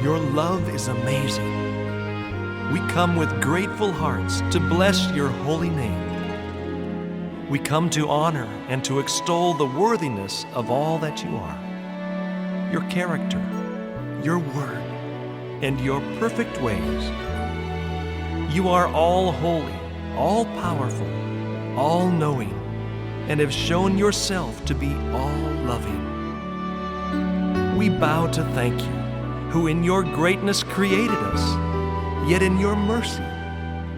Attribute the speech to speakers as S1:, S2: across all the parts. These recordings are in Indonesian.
S1: Your love is amazing. We come with grateful hearts to bless your holy name. We come to honor and to extol the worthiness of all that you are, your character, your word, and your perfect ways. You are all holy, all powerful, all knowing, and have shown yourself to be all loving. We bow to thank you, who in your greatness created us, yet in your mercy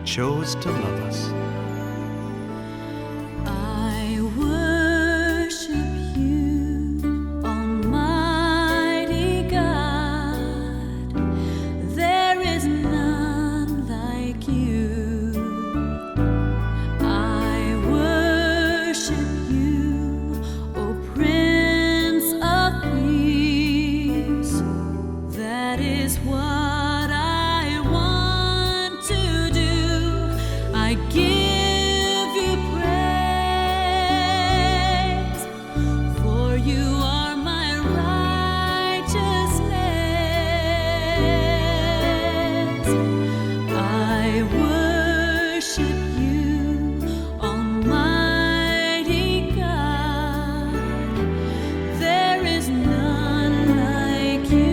S1: chose to love us.
S2: I worship you, Almighty God. There is none like you. I worship you, O Prince of Peace. That is what I want to do. I give you praise, for you are my righteousness. I worship you, Almighty God. There is none like you.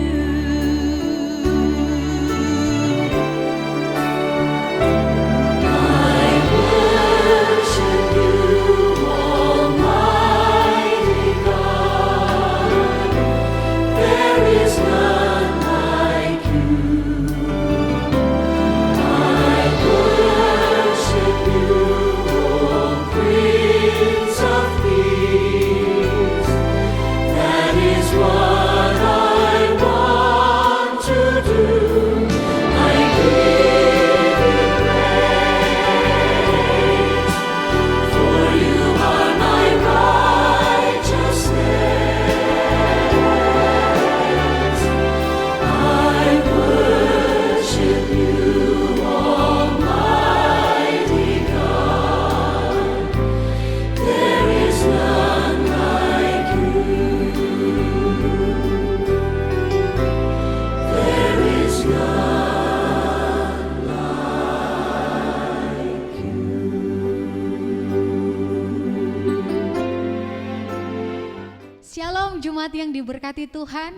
S3: Shalom Jumat yang diberkati Tuhan.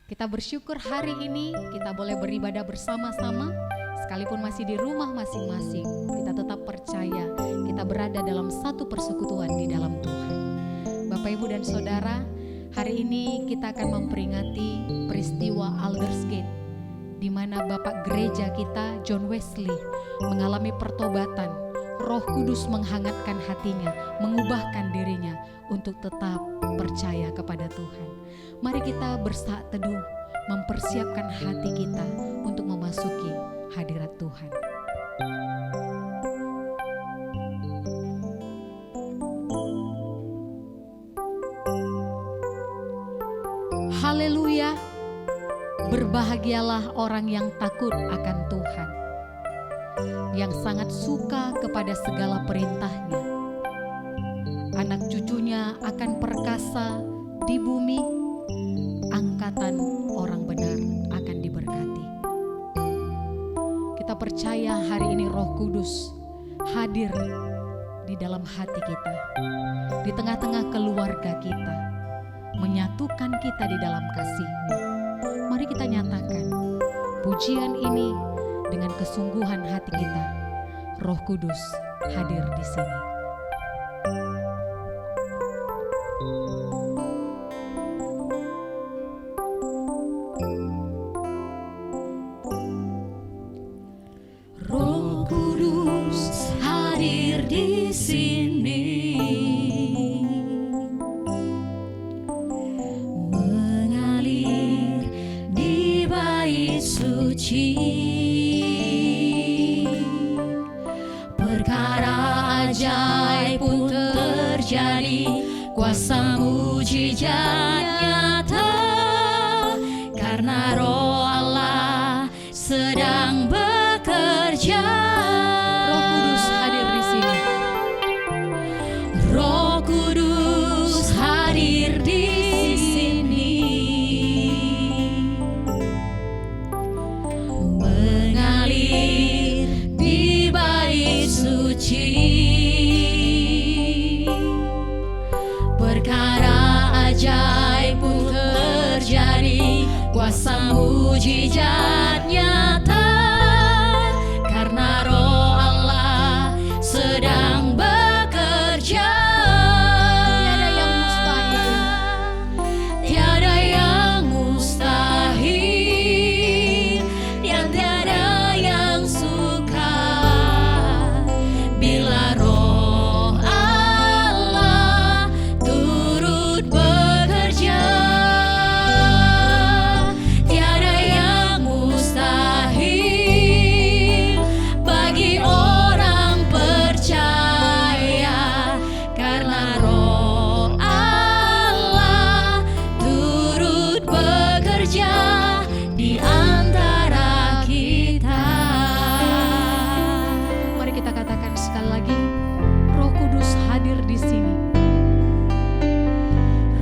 S3: Kita bersyukur hari ini kita boleh beribadah bersama-sama. Sekalipun masih di rumah masing-masing, kita tetap percaya kita berada dalam satu persekutuan di dalam Tuhan. Bapak, Ibu, dan Saudara, hari ini kita akan memperingati peristiwa Aldersgate, di mana Bapak Gereja kita John Wesley mengalami pertobatan. Roh Kudus menghangatkan hatinya, mengubahkan dirinya untuk tetap percaya kepada Tuhan. Mari kita bersaat teduh, mempersiapkan hati kita untuk memasuki hadirat Tuhan. Haleluya, berbahagialah orang yang takut akan Tuhan, yang sangat suka kepada segala perintahnya. Anak cucunya akan perkasa di bumi, angkatan orang benar akan diberkati. Kita percaya hari ini Roh Kudus hadir di dalam hati kita, di tengah-tengah keluarga kita, menyatukan kita di dalam kasih-Nya. Mari kita nyatakan pujian ini dengan kesungguhan hati kita. Roh Kudus hadir di sini.
S2: Roh Kudus hadir di sini, mengalir di bait suci. Perkara ajaib pun terjadi, kuasa mujizat nyata, karena Roh Allah sedang bekerja.
S3: Roh Kudus hadir di sini.
S2: Roh Kudus hadir di sini, mujizat nyata, karena Roh Allah sedang bekerja.
S3: Tiada yang mustahil,
S2: Tiada yang mustahil, dan tiada yang sukar bila Roh Allah turut bekerja. Tiada yang mustahil bagi orang percaya, karena Roh Allah turut bekerja di antara kita.
S3: Mari kita katakan sekali lagi, Roh Kudus hadir di sini.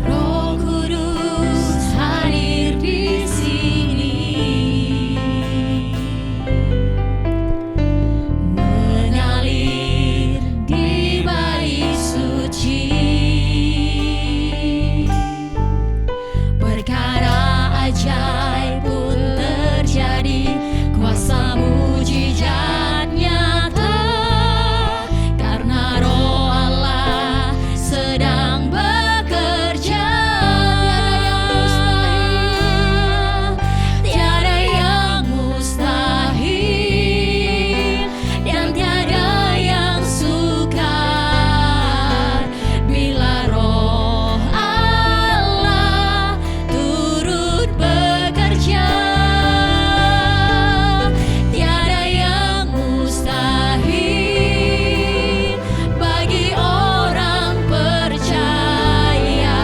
S2: Roh Kudus hadir di sini, mengalir di bait suci. Perkara ajaib pun terjadi, kuasa mujizat nyata, karena Roh Allah sedang bekerja. Tiada yang mustahil, dan tiada yang sukar bila Roh Allah turut bekerja. Tiada yang mustahil bagi orang percaya,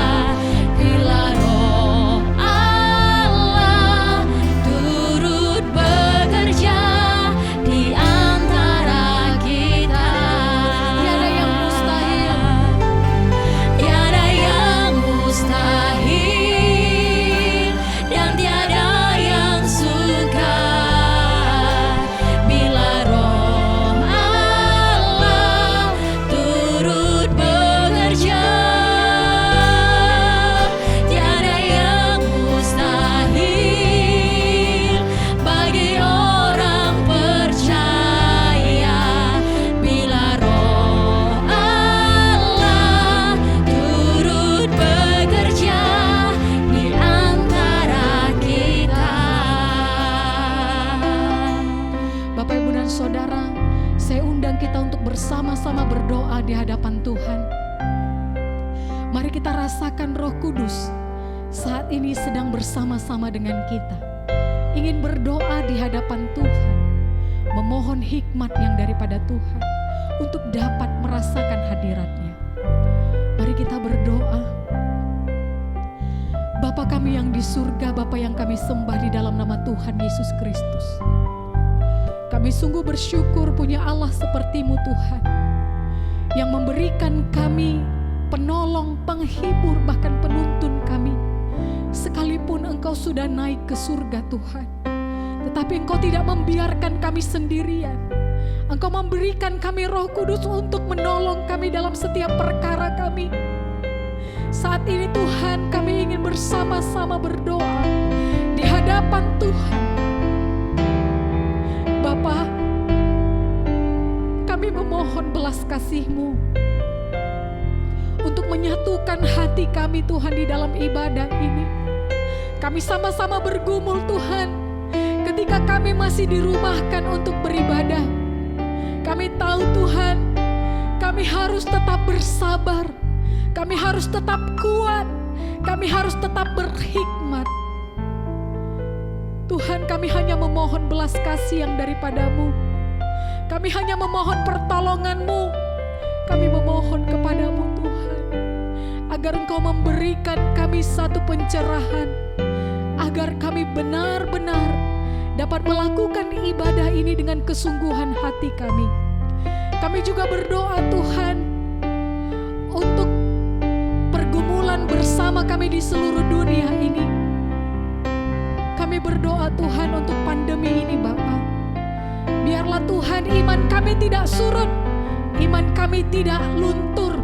S2: bila Roh Allah turut bekerja di antara kita.
S3: Tiada yang mustahil.
S2: Tiada yang mustahil, dan tiada yang sukar bila Roh Allah turut bekerja. Tiada yang mustahil bagi orang percaya, bila Roh Allah turut bekerja di antara kita.
S3: Bapak, Ibu, dan Saudara, saya undang kita untuk bersama-sama berdoa di hadapan Tuhan. Mari kita rasakan Roh Kudus saat ini sedang bersama-sama dengan kita, ingin berdoa di hadapan Tuhan, memohon hikmat yang daripada Tuhan untuk dapat merasakan hadirat-Nya. Mari kita berdoa. Bapa kami yang di surga, Bapa yang kami sembah di dalam nama Tuhan Yesus Kristus. Kami sungguh bersyukur punya Allah seperti-Mu Tuhan, yang memberikan kami penolong, penghibur, bahkan penuntun kami. Sekalipun Engkau sudah naik ke surga Tuhan, tetapi Engkau tidak membiarkan kami sendirian. Engkau memberikan kami Roh Kudus untuk menolong kami dalam setiap perkara kami. Saat ini Tuhan, kami ingin bersama-sama berdoa di hadapan Tuhan. Bapa, kami memohon belas kasih-Mu untuk menyatukan hati kami Tuhan di dalam ibadah ini. Kami sama-sama bergumul Tuhan, ketika kami masih dirumahkan untuk beribadah. Kami tahu Tuhan, kami harus tetap bersabar, kami harus tetap kuat, kami harus tetap berhikmat. Tuhan, kami hanya memohon belas kasih yang daripada-Mu. Kami hanya memohon pertolongan-Mu. Kami memohon kepada-Mu Tuhan, agar Engkau memberikan kami satu pencerahan, agar kami benar-benar dapat melakukan ibadah ini dengan kesungguhan hati kami. Kami juga berdoa Tuhan untuk pergumulan bersama kami di seluruh dunia ini. Kami berdoa Tuhan untuk pandemi ini Bapa. Biarlah Tuhan iman kami tidak surut, iman kami tidak luntur,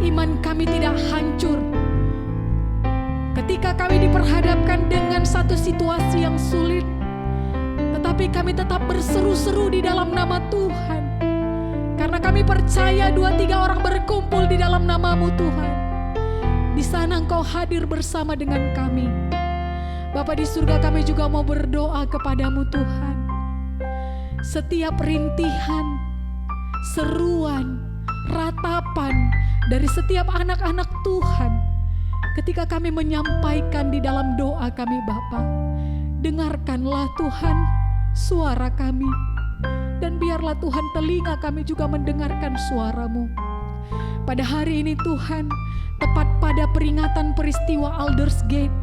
S3: iman kami tidak hancur. Ketika kami diperhadapkan dengan satu situasi yang sulit, tetapi kami tetap berseru-seru di dalam nama Tuhan. Karena kami percaya 2-3 orang berkumpul di dalam nama-Mu Tuhan, di sana Engkau hadir bersama dengan kami. Bapa di surga, kami juga mau berdoa kepada-Mu Tuhan. Setiap rintihan, seruan, ratapan dari setiap anak-anak Tuhan, ketika kami menyampaikan di dalam doa kami Bapa, dengarkanlah Tuhan suara kami, dan biarlah Tuhan telinga kami juga mendengarkan suara-Mu. Pada hari ini Tuhan, tepat pada peringatan peristiwa Aldersgate,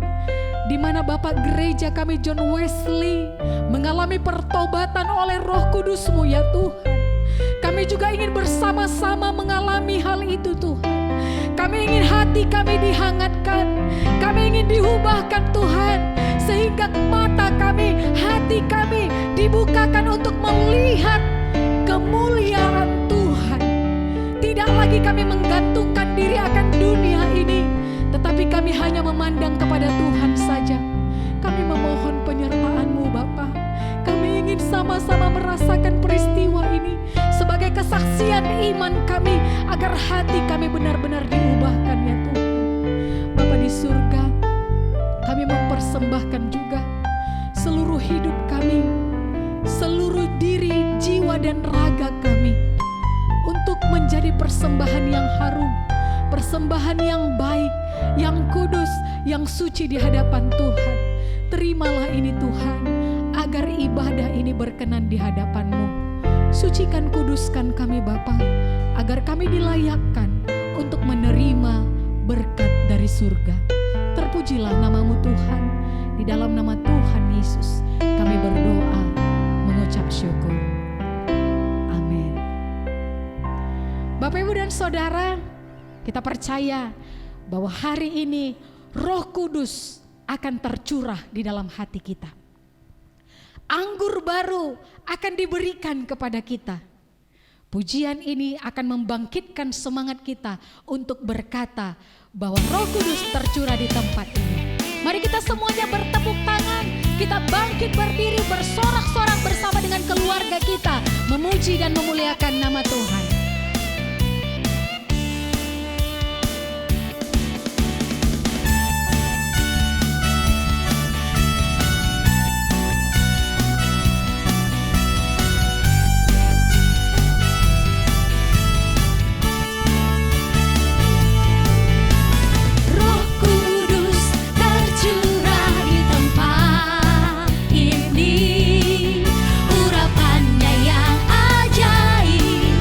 S3: di mana Bapak Gereja kami John Wesley mengalami pertobatan oleh Roh Kudus-Mu ya Tuhan. Kami juga ingin bersama-sama mengalami hal itu Tuhan. Kami ingin hati kami dihangatkan, kami ingin diubahkan Tuhan, sehingga mata kami, hati kami dibukakan untuk melihat kemuliaan Tuhan. Tidak lagi kami menggantungkan diri akan dunia ini, tetapi kami hanya memandang kepada Tuhan saja. Kami memohon penyertaan-Mu Bapa. Kami ingin sama-sama merasakan peristiwa ini sebagai kesaksian iman kami, agar hati kami benar-benar diubahkan ya Tuhan. Bapa di surga, kami mempersembahkan juga seluruh hidup kami, seluruh diri, jiwa dan raga kami, untuk menjadi persembahan yang harum, persembahan yang baik, yang kudus, yang suci di hadapan Tuhan. Terimalah ini Tuhan, agar ibadah ini berkenan di hadapan-Mu. Sucikan, kuduskan kami Bapa, agar kami dilayakkan untuk menerima berkat dari surga. Terpujilah nama-Mu Tuhan. Di dalam nama Tuhan Yesus kami berdoa, mengucap syukur. Amin. Bapak, Ibu dan Saudara, kita percaya bahwa hari ini Roh Kudus akan tercurah di dalam hati kita. Anggur baru akan diberikan kepada kita. Pujian ini akan membangkitkan semangat kita untuk berkata bahwa Roh Kudus tercurah di tempat ini. Mari kita semuanya bertepuk tangan, kita bangkit berdiri, bersorak-sorak bersama dengan keluarga kita, memuji dan memuliakan nama Tuhan.
S2: Urapannya yang ajaib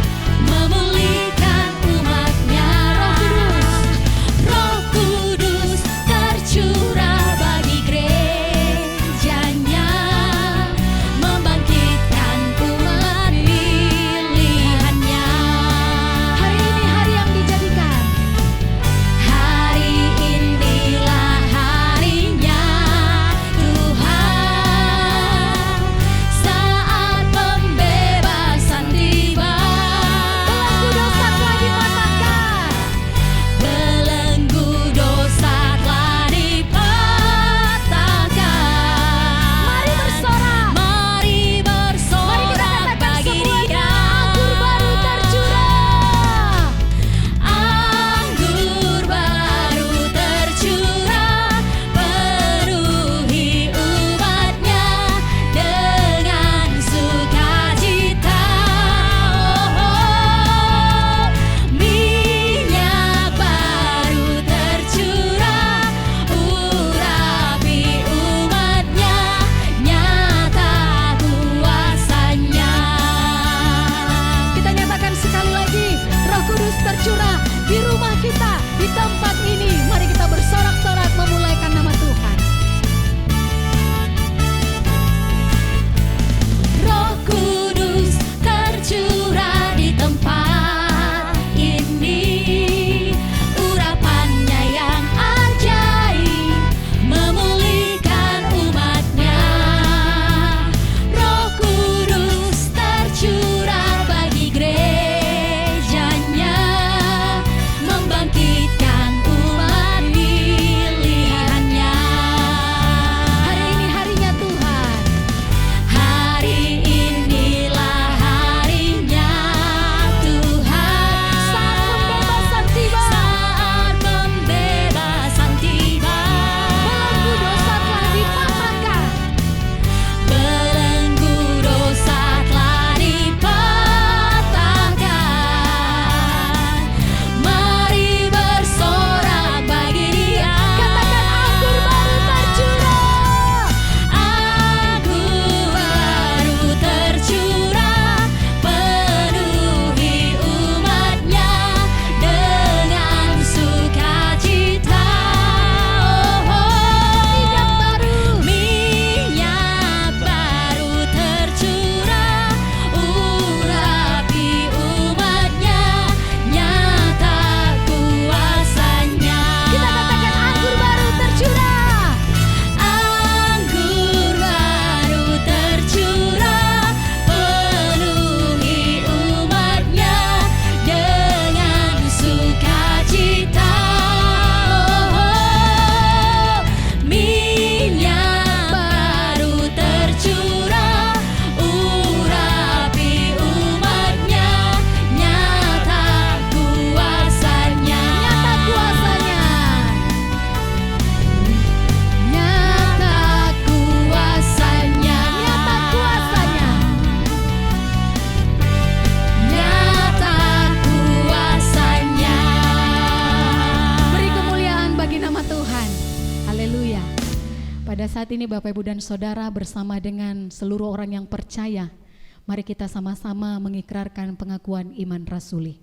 S3: saat ini Bapak Ibu dan Saudara bersama dengan seluruh orang yang percaya, mari kita sama-sama mengikrarkan pengakuan iman rasuli.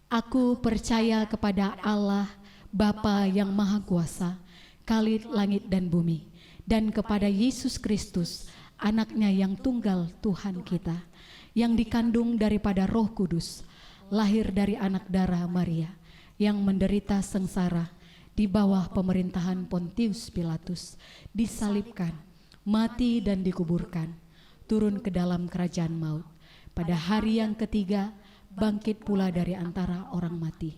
S3: Aku percaya kepada Allah, Bapa yang Maha Kuasa, Khalid langit dan bumi, dan kepada Yesus Kristus, anaknya yang tunggal Tuhan kita, yang dikandung daripada Roh Kudus, lahir dari anak darah Maria, yang menderita sengsara di bawah pemerintahan Pontius Pilatus, disalibkan, mati dan dikuburkan, turun ke dalam kerajaan maut. Pada hari yang ketiga, bangkit pula dari antara orang mati,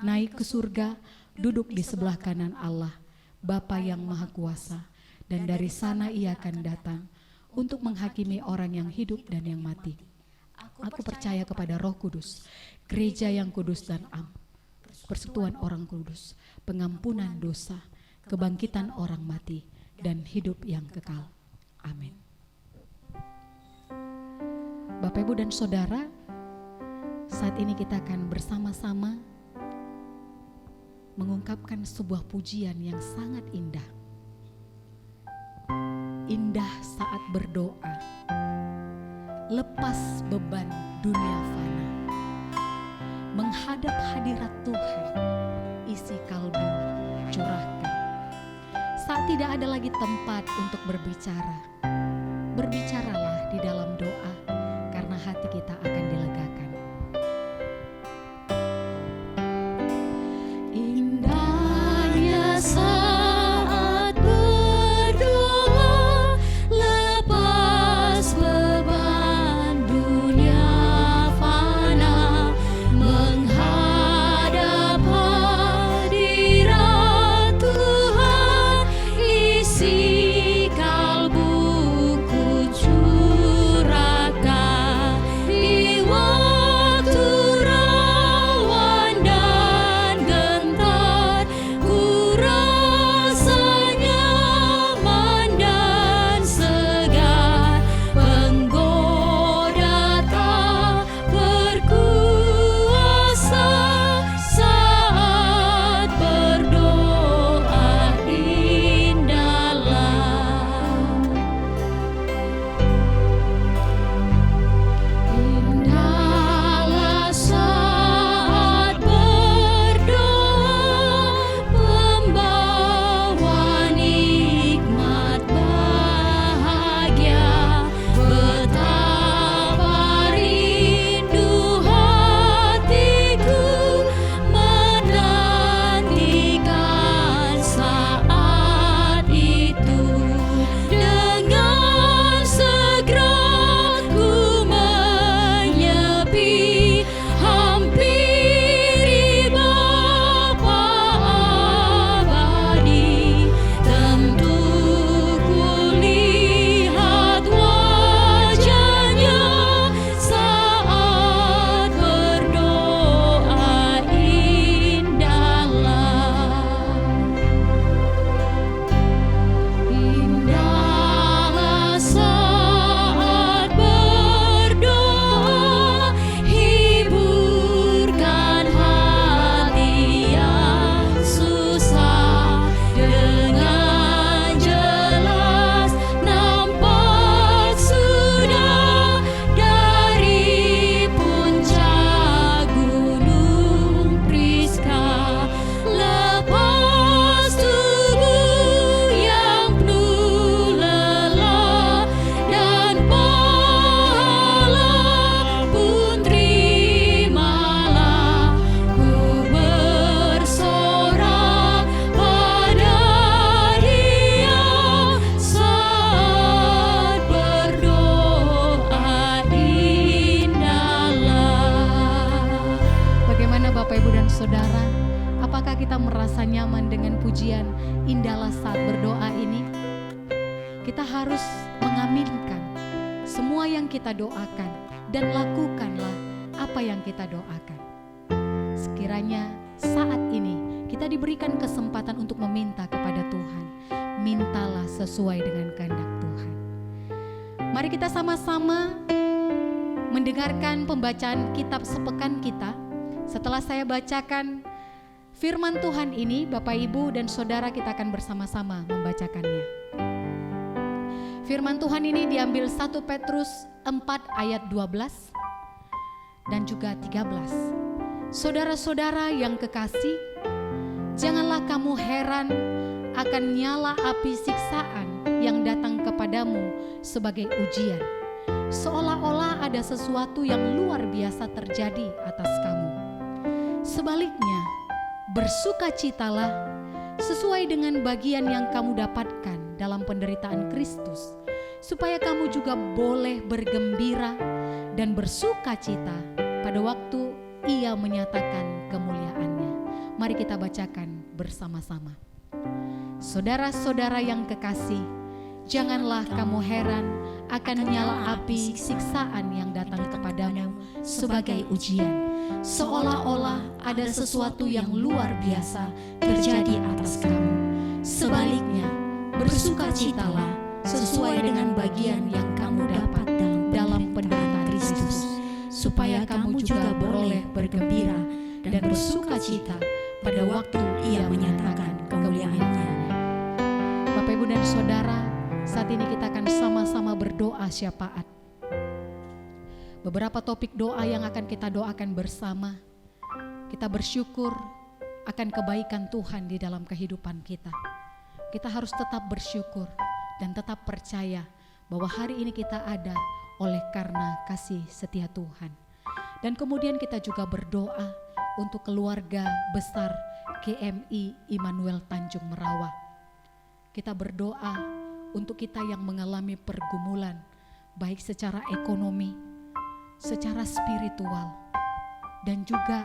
S3: naik ke surga, duduk di sebelah kanan Allah, Bapa yang Maha Kuasa, dan dari sana ia akan datang untuk menghakimi orang yang hidup dan yang mati. Aku percaya kepada Roh Kudus, gereja yang kudus dan am, persekutuan orang kudus, pengampunan dosa, kebangkitan orang mati, dan hidup yang kekal. Amin. Bapak, Ibu, dan Saudara, saat ini kita akan bersama-sama mengungkapkan sebuah pujian yang sangat indah. Indah saat berdoa, lepas beban dunia fana, menghadap hadirat Tuhan, isi kalbu curahkan. Saat tidak ada lagi tempat untuk berbicara, berbicaralah di dalam doa, karena hati kita akan dilegakan.
S2: Indahnya saat berdoa, lepas beban dunia fana, menghadap hadirat Tuhan, isi kalbuku curahkan di waktu rawan dan gentar. Ku rasa nyaman dan segar, penggoda tak berkuasa saat berdoa. Indahlah saat berdoa, pembawa nikmat bahagia. Betapa rindu hatiku menantikan saat itu. Dengan segera ku menyepi, hampiri Bapa abadi. Tentu ku lihat wajahnya saat berdoa. Indahlah saat berdoa, hiburkan hati yang susah. Dengan jelas nampak sudah dari puncak gunung Priska. Lepas tubuh yang penuh lelah dan pahala pun terimalah, ku bersorak pada Dia saat berdoa. Indahlah.
S3: Bagaimana Bapak, Ibu, dan Saudara? Apakah kita merasa nyaman dengan pujian indahlah saat berdoa ini? Kita harus mengaminkan semua yang kita doakan dan lakukanlah apa yang kita doakan. Sekiranya saat ini kita diberikan kesempatan untuk meminta kepada Tuhan, mintalah sesuai dengan kehendak Tuhan. Mari kita sama-sama mendengarkan pembacaan kitab sepekan kita. Setelah saya bacakan Firman Tuhan ini Bapak Ibu dan Saudara kita akan bersama-sama membacakannya. Firman Tuhan ini diambil 1 Petrus 4 ayat 12 dan juga 13. Saudara-saudara yang kekasih, janganlah kamu heran akan nyala api siksaan yang datang kepadamu sebagai ujian, seolah-olah ada sesuatu yang luar biasa terjadi atas kamu. Sebaliknya, bersukacitalah sesuai dengan bagian yang kamu dapatkan dalam penderitaan Kristus, supaya kamu juga boleh bergembira dan bersukacita pada waktu Ia menyatakan kemuliaannya. Mari kita bacakan bersama-sama. Saudara-saudara yang kekasih, janganlah kamu heran akan nyala api siksaan yang datang kepadamu sebagai ujian, seolah-olah ada sesuatu yang luar biasa terjadi atas kamu. Sebaliknya, bersukacitalah sesuai dengan bagian yang kamu dapat dalam penderitaan Kristus, supaya kamu juga boleh bergembira dan bersukacita pada waktu Ia menyatakan kemuliaannya. Bapak, Ibu, dan Saudara, saat ini kita akan sama-sama berdoa syafaat. Beberapa topik doa yang akan kita doakan bersama. Kita bersyukur akan kebaikan Tuhan di dalam kehidupan kita. Kita harus tetap bersyukur dan tetap percaya bahwa hari ini kita ada oleh karena kasih setia Tuhan. Dan kemudian kita juga berdoa untuk keluarga besar GMI Immanuel Tanjung Merawa. Kita berdoa untuk kita yang mengalami pergumulan, baik secara ekonomi, secara spiritual, dan juga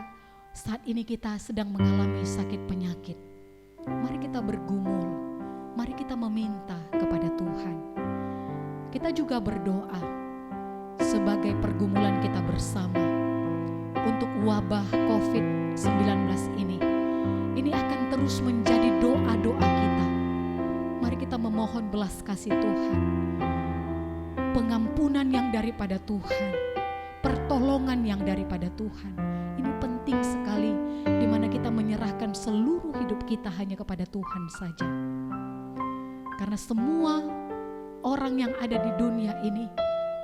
S3: saat ini kita sedang mengalami sakit penyakit. Mari kita bergumul, mari kita meminta kepada Tuhan. Kita juga berdoa sebagai pergumulan kita bersama untuk wabah COVID-19 ini. Ini akan terus menjadi doa-doa kita. Mari kita memohon belas kasih Tuhan, pengampunan yang daripada Tuhan, pertolongan yang daripada Tuhan. Ini penting sekali, di mana kita menyerahkan seluruh hidup kita hanya kepada Tuhan saja. Karena semua orang yang ada di dunia ini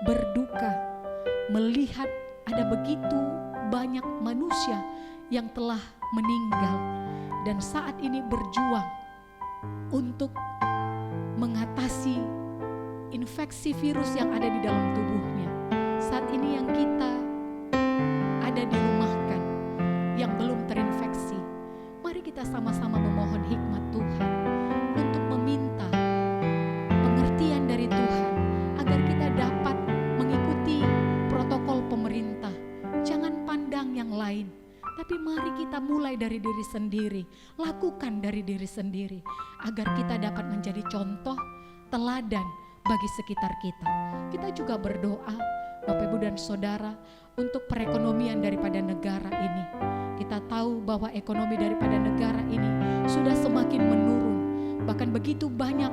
S3: berduka melihat ada begitu banyak manusia yang telah meninggal dan saat ini berjuang untuk mengatasi infeksi virus yang ada di dalam tubuhnya. Saat ini yang kita ada dirumahkan, yang belum terinfeksi, mari kita sama-sama memohon hikmat Tuhan untuk meminta pengertian dari Tuhan agar kita dapat mengikuti protokol pemerintah. Jangan pandang yang lain, tapi mari kita mulai dari diri sendiri, lakukan dari diri sendiri, agar kita dapat menjadi contoh, teladan bagi sekitar kita. Kita juga berdoa, Bapak, Ibu, dan Saudara, untuk perekonomian daripada negara ini. Kita tahu bahwa ekonomi daripada negara ini sudah semakin menurun. Bahkan begitu banyak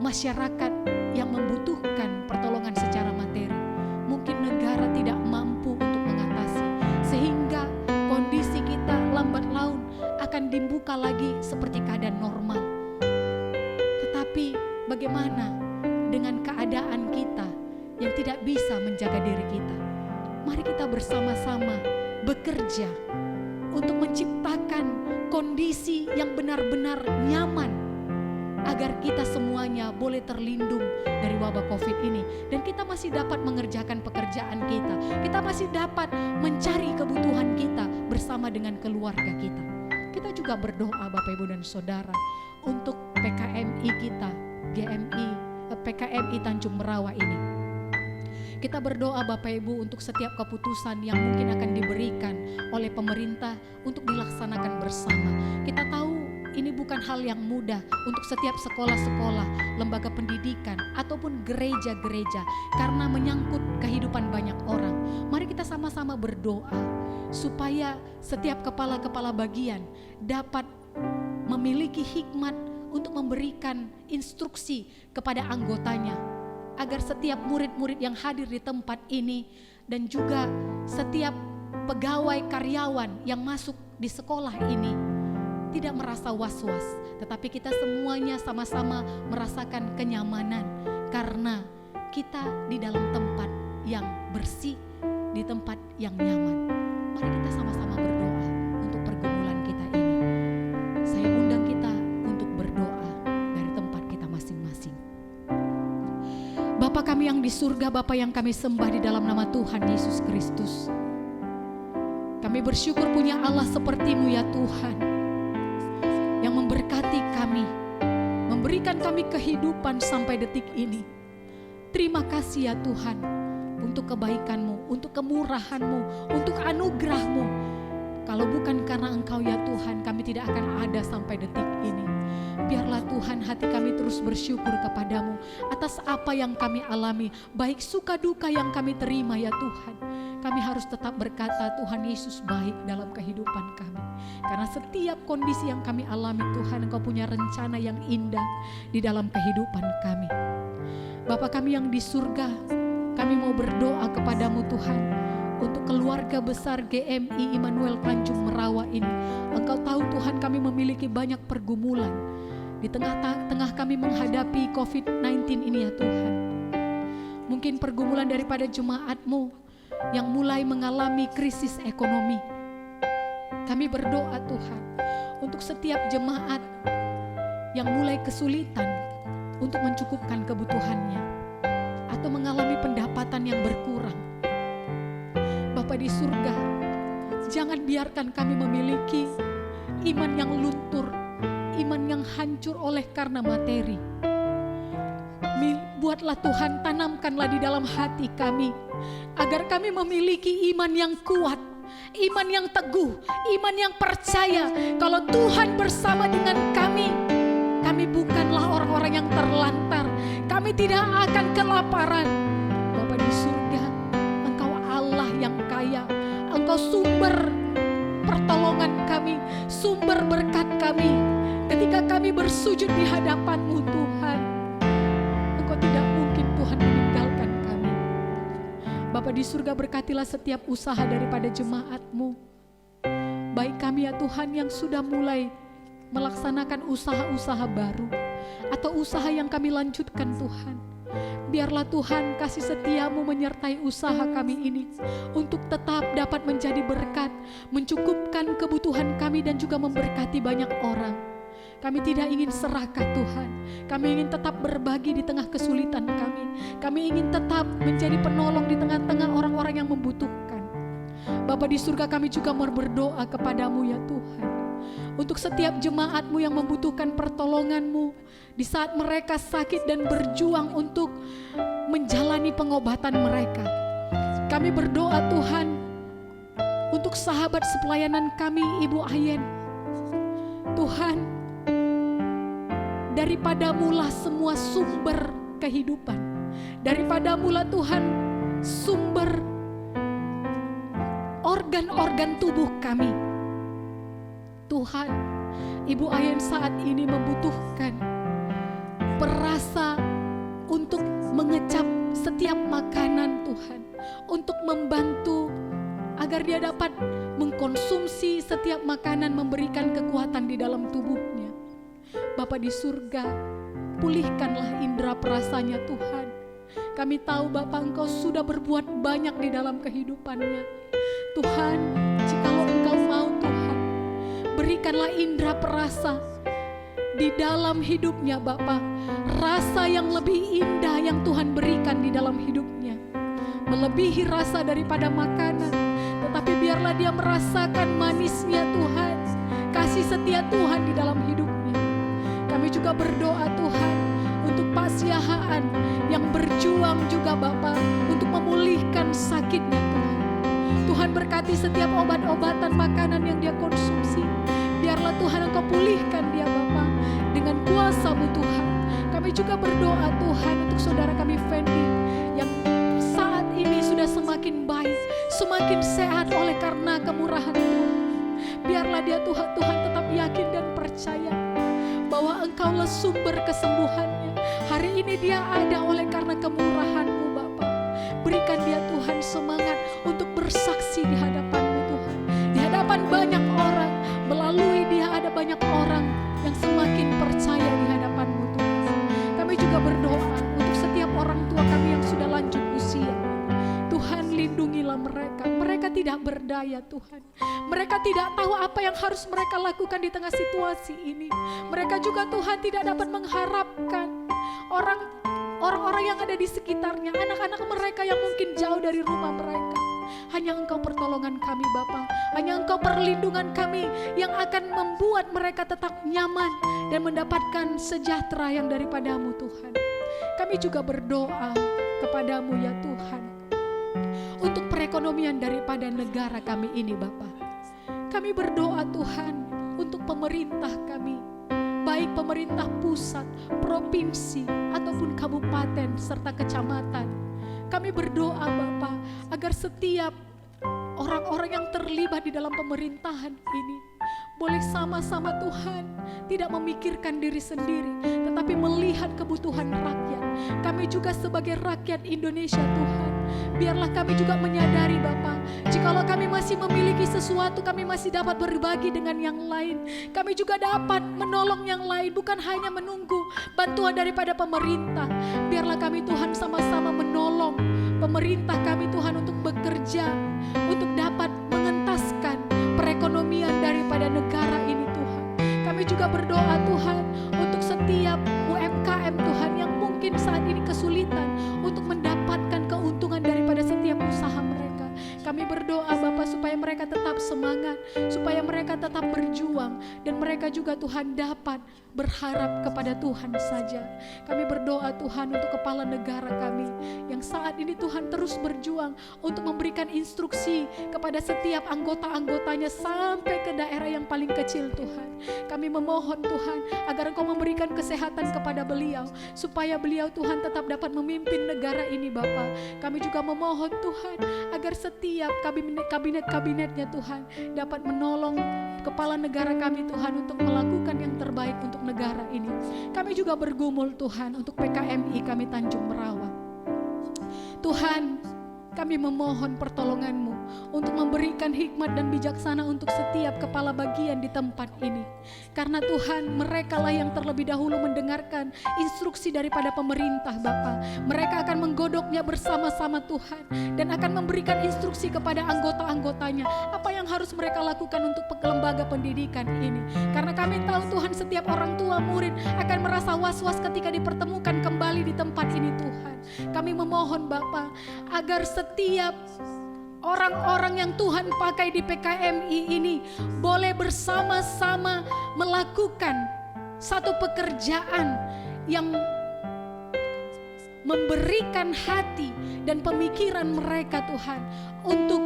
S3: masyarakat yang membutuhkan pertolongan secara materi. Mungkin negara tidak mampu untuk mengatasi, sehingga kondisi kita lambat laun akan dibuka lagi seperti keadaan normal. Tetapi bagaimana dengan keadaan kita yang tidak bisa menjaga diri kita? Mari kita bersama-sama bekerja untuk menciptakan kondisi yang benar-benar nyaman agar kita semuanya boleh terlindung dari wabah COVID ini, dan kita masih dapat mengerjakan pekerjaan kita. Kita masih dapat mencari kebutuhan kita bersama dengan keluarga kita. Kita juga berdoa, Bapak, Ibu, dan Saudara, untuk PKMI kita, PKMI Tanjung Merawa ini. Kita berdoa, Bapak, Ibu, untuk setiap keputusan yang mungkin akan diberikan oleh pemerintah untuk dilaksanakan bersama. Kita tahu ini bukan hal yang mudah untuk setiap sekolah-sekolah, lembaga pendidikan, ataupun gereja-gereja, karena menyangkut kehidupan banyak orang. Mari kita sama-sama berdoa supaya setiap kepala-kepala bagian dapat memiliki hikmat untuk memberikan instruksi kepada anggotanya, agar setiap murid-murid yang hadir di tempat ini dan juga setiap pegawai karyawan yang masuk di sekolah ini tidak merasa was-was, tetapi kita semuanya sama-sama merasakan kenyamanan karena kita di dalam tempat yang bersih, di tempat yang nyaman. Mari kita sama-sama berdoa untuk pergumulan kita ini. Saya undang kita untuk berdoa dari tempat kita masing-masing. Bapa kami yang di surga, Bapa yang kami sembah di dalam nama Tuhan Yesus Kristus. Kami bersyukur punya Allah seperti-Mu ya Tuhan, yang memberkati kami, memberikan kami kehidupan sampai detik ini. Terima kasih ya Tuhan untuk kebaikan-Mu, untuk kemurahan-Mu, untuk anugerah-Mu. Kalau bukan karena Engkau ya Tuhan, kami tidak akan ada sampai detik ini. Biarlah Tuhan hati kami terus bersyukur kepadamu atas apa yang kami alami, baik suka duka yang kami terima ya Tuhan. Kami harus tetap berkata Tuhan Yesus baik dalam kehidupan kami. Karena setiap kondisi yang kami alami Tuhan, Engkau punya rencana yang indah di dalam kehidupan kami. Bapa kami yang di surga, kami mau berdoa kepadamu Tuhan untuk keluarga besar GMI Immanuel Tanjung Merawa ini. Engkau tahu Tuhan, kami memiliki banyak pergumulan di tengah kami menghadapi COVID-19 ini ya Tuhan. Mungkin pergumulan daripada jemaat-Mu yang mulai mengalami krisis ekonomi. Kami berdoa Tuhan untuk setiap jemaat yang mulai kesulitan untuk mencukupkan kebutuhannya atau mengalami pendapatan yang berkurang. Bapa di surga, jangan biarkan kami memiliki iman yang luntur, iman yang hancur oleh karena materi. Buatlah Tuhan, tanamkanlah di dalam hati kami agar kami memiliki iman yang kuat, iman yang teguh, iman yang percaya kalau Tuhan bersama dengan kami. Kami bukanlah orang-orang yang terlantar, kami tidak akan kelaparan. Bapa di surga, Engkau Allah yang kaya, Engkau sumber pertolongan kami, sumber berkat kami. Ketika kami bersujud di hadapan-Mu Tuhan, Engkau tidak mungkin Tuhan meninggalkan kami. Bapa di surga, berkatilah setiap usaha daripada jemaat-Mu. Baik kami ya Tuhan yang sudah mulai melaksanakan usaha-usaha baru atau usaha yang kami lanjutkan Tuhan. Biarlah Tuhan kasih setia-Mu menyertai usaha kami ini untuk tetap dapat menjadi berkat, mencukupkan kebutuhan kami dan juga memberkati banyak orang. Kami tidak ingin serakah Tuhan, kami ingin tetap berbagi di tengah kesulitan kami. Kami ingin tetap menjadi penolong di tengah-tengah orang-orang yang membutuhkan. Bapa di surga, kami juga mau berdoa kepadamu ya Tuhan, untuk setiap jemaat-Mu yang membutuhkan pertolongan-Mu di saat mereka sakit dan berjuang untuk menjalani pengobatan mereka. Kami berdoa Tuhan untuk sahabat sepelayanan kami Ibu Ayen. Tuhan, daripada-Mu lah semua sumber kehidupan, daripada-Mu lah Tuhan sumber organ-organ tubuh kami. Tuhan, Ibu Ayen saat ini membutuhkan perasa untuk mengecap setiap makanan Tuhan, untuk membantu agar dia dapat mengkonsumsi setiap makanan, memberikan kekuatan di dalam tubuhnya. Bapa di surga, pulihkanlah indera perasanya Tuhan. Kami tahu Bapa, Engkau sudah berbuat banyak di dalam kehidupannya. Tuhan, jikalau Engkau mau Tuhan, berikanlah indera perasa di dalam hidupnya Bapa. Rasa yang lebih indah yang Tuhan berikan di dalam hidupnya, melebihi rasa daripada makanan. Tetapi biarlah dia merasakan manisnya Tuhan, kasih setia Tuhan di dalam hidupnya. Kami juga berdoa Tuhan untuk Pak Siahaan yang berjuang juga Bapa untuk memulihkan sakitnya Tuhan. Tuhan berkati setiap obat-obatan makanan yang dia konsumsi. Biarlah Tuhan Engkau pulihkan dia Bapa dengan kuasa-Mu Tuhan. Kami juga berdoa Tuhan untuk saudara kami Fendi yang saat ini sudah semakin baik, semakin sehat oleh karena kemurahan Tuhan. Biarlah dia Tuhan tetap yakin dan percaya bahwa Engkaulah sumber kesembuhannya. Hari ini dia ada oleh karena kemurahan-Mu Bapa. Berikan dia Tuhan semangat untuk bersaksi di hadapan-Mu Tuhan, di hadapan banyak orang. orang yang semakin percaya di hadapan-Mu Tuhan. Kami juga berdoa untuk setiap orang tua kami yang sudah lanjut usia. Tuhan, lindungilah mereka. Mereka tidak berdaya Tuhan. Mereka tidak tahu apa yang harus mereka lakukan di tengah situasi ini. Mereka juga Tuhan tidak dapat mengharapkan orang-orang yang ada di sekitarnya, anak-anak mereka yang mungkin jauh dari rumah mereka. Hanya Engkau pertolongan kami Bapa, hanya Engkau perlindungan kami yang akan membuat mereka tetap nyaman dan mendapatkan sejahtera yang daripada-Mu Tuhan. Kami juga berdoa kepada-Mu ya Tuhan, untuk perekonomian daripada negara kami ini Bapa. Kami berdoa Tuhan untuk pemerintah kami, baik pemerintah pusat, provinsi, ataupun kabupaten serta kecamatan. Kami berdoa Bapa agar setiap orang-orang yang terlibat di dalam pemerintahan ini boleh sama-sama Tuhan tidak memikirkan diri sendiri, tetapi melihat kebutuhan rakyat. Kami juga sebagai rakyat Indonesia Tuhan, biarlah kami juga menyadari Bapa, jikalau kami masih memiliki sesuatu, kami masih dapat berbagi dengan yang lain. Kami juga dapat menolong yang lain, bukan hanya menunggu bantuan daripada pemerintah. Biarlah kami Tuhan sama-sama menolong pemerintah kami Tuhan untuk bekerja, untuk dapat mengentaskan perekonomian daripada negara ini Tuhan. Kami juga berdoa Tuhan untuk setiap UMKM Tuhan yang mungkin saat ini kesulitan untuk mendapatkan keuntungan daripada setiap usaha mereka. Kami berdoa Bapa supaya mereka tetap semangat, supaya mereka tetap berjuang, dan mereka juga Tuhan dapat berharap kepada Tuhan saja. Kami berdoa Tuhan untuk kepala negara kami yang saat ini Tuhan terus berjuang untuk memberikan instruksi kepada setiap anggota-anggotanya sampai ke daerah yang paling kecil Tuhan. Kami memohon Tuhan agar Engkau memberikan kesehatan kepada beliau, supaya beliau Tuhan tetap dapat memimpin negara ini Bapa. Kami juga memohon Tuhan agar setiap kabinet-kabinetnya Tuhan dapat menolong kepala negara kami Tuhan untuk melakukan yang terbaik untuk negara ini. Kami juga bergumul Tuhan untuk PKMI kami Tanjung Merawa. Tuhan, kami memohon pertolongan-Mu untuk memberikan hikmat dan bijaksana untuk setiap kepala bagian di tempat ini. Karena Tuhan, merekalah yang terlebih dahulu mendengarkan instruksi daripada pemerintah Bapa. Mereka akan menggodoknya bersama-sama Tuhan dan akan memberikan instruksi kepada anggota-anggotanya apa yang harus mereka lakukan untuk lembaga pendidikan ini. Karena kami tahu Tuhan, setiap orang tua murid akan merasa was-was ketika dipertemukan kembali di tempat ini Tuhan. Kami memohon Bapa agar setiap orang-orang yang Tuhan pakai di PKMI ini boleh bersama-sama melakukan satu pekerjaan yang memberikan hati dan pemikiran mereka Tuhan untuk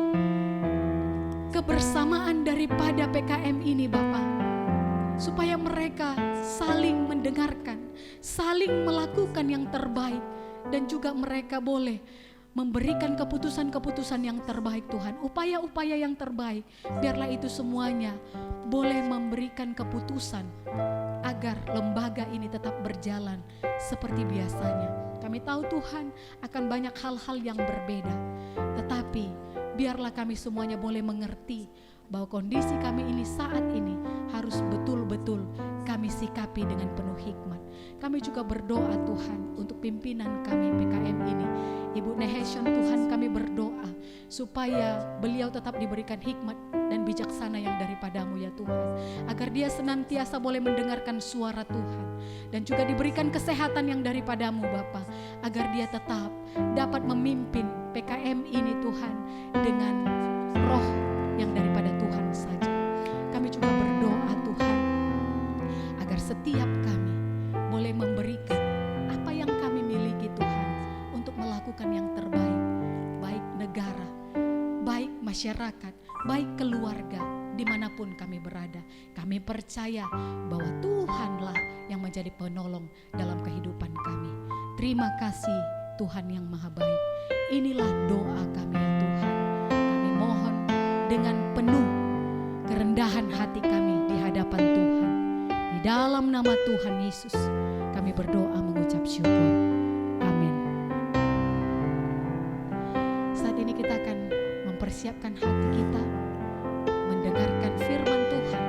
S3: kebersamaan daripada PKM ini Bapa, supaya mereka saling mendengarkan, saling melakukan yang terbaik, dan juga mereka boleh memberikan keputusan-keputusan yang terbaik Tuhan, upaya-upaya yang terbaik. Biarlah itu semuanya boleh memberikan keputusan agar lembaga ini tetap berjalan seperti biasanya. Kami tahu Tuhan akan banyak hal-hal yang berbeda, tetapi biarlah kami semuanya boleh mengerti bahwa kondisi kami ini saat ini harus betul-betul kami sikapi dengan penuh hikmat. Kami juga berdoa Tuhan untuk pimpinan kami PKM ini, Ibu Nehesyon Tuhan, kami berdoa supaya beliau tetap diberikan hikmat dan bijaksana yang daripada-Mu ya Tuhan, agar dia senantiasa boleh mendengarkan suara Tuhan, dan juga diberikan kesehatan yang daripada-Mu Bapa, agar dia tetap dapat memimpin PKM ini Tuhan dengan roh yang daripada Tuhan saja. Kami juga berdoa Tuhan agar setiap kami boleh memberikan apa yang kami miliki Tuhan untuk melakukan yang terbaik, baik negara, baik masyarakat, baik keluarga, dimanapun kami berada. Kami percaya bahwa Tuhanlah yang menjadi penolong dalam kehidupan kami. Terima kasih Tuhan yang Maha Baik. Inilah doa kami ya Tuhan. Kami mohon dengan penuh kerendahan hati kami di hadapan Tuhan. Di dalam nama Tuhan Yesus kami berdoa mengucap syukur. Amin. Saat ini kita akan mempersiapkan hati kita mendengarkan firman Tuhan.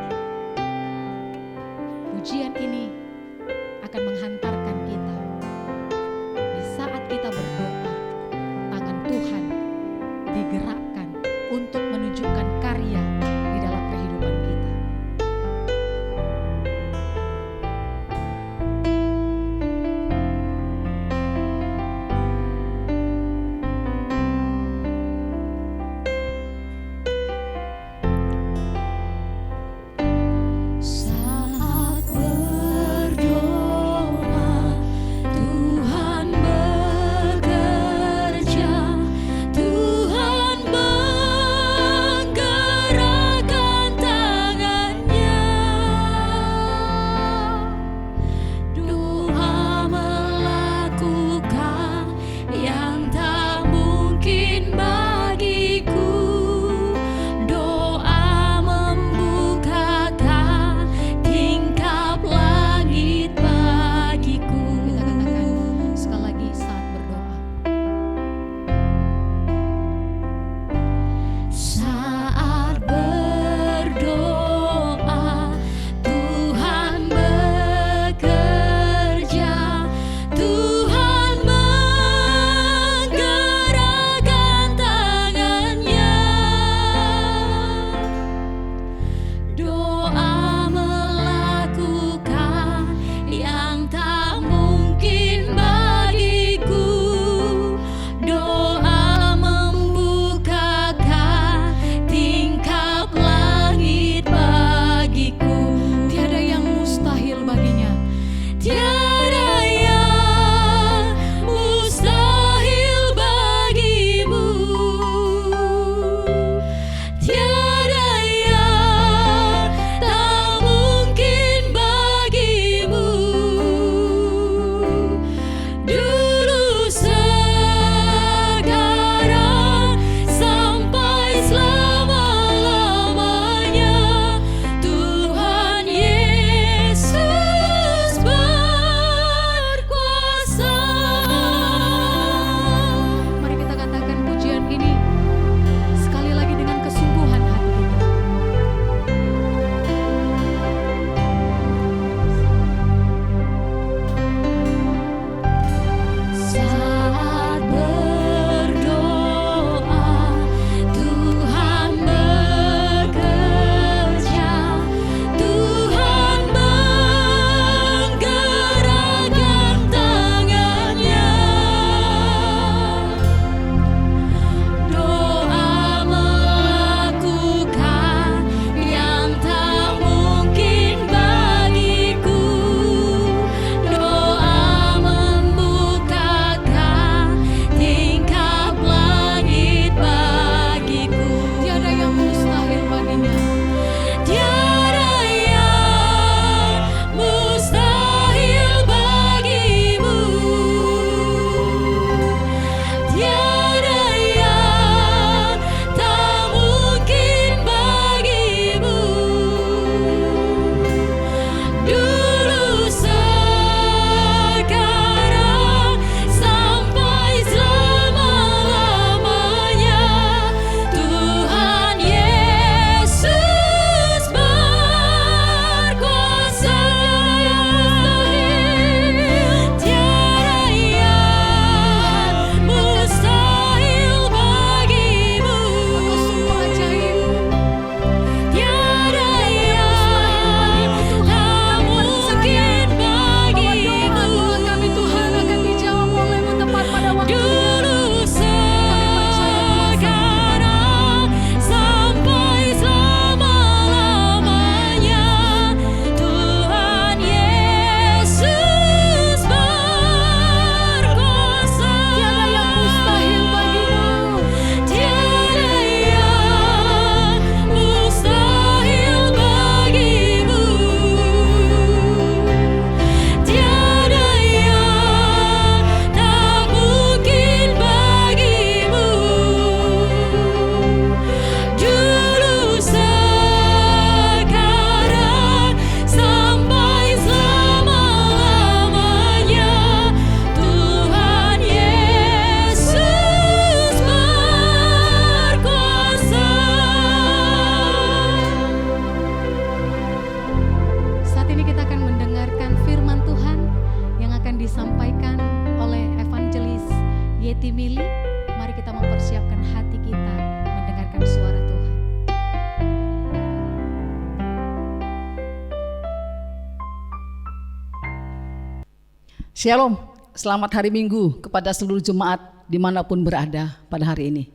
S4: Shalom, selamat hari Minggu kepada seluruh jemaat dimanapun berada pada hari ini.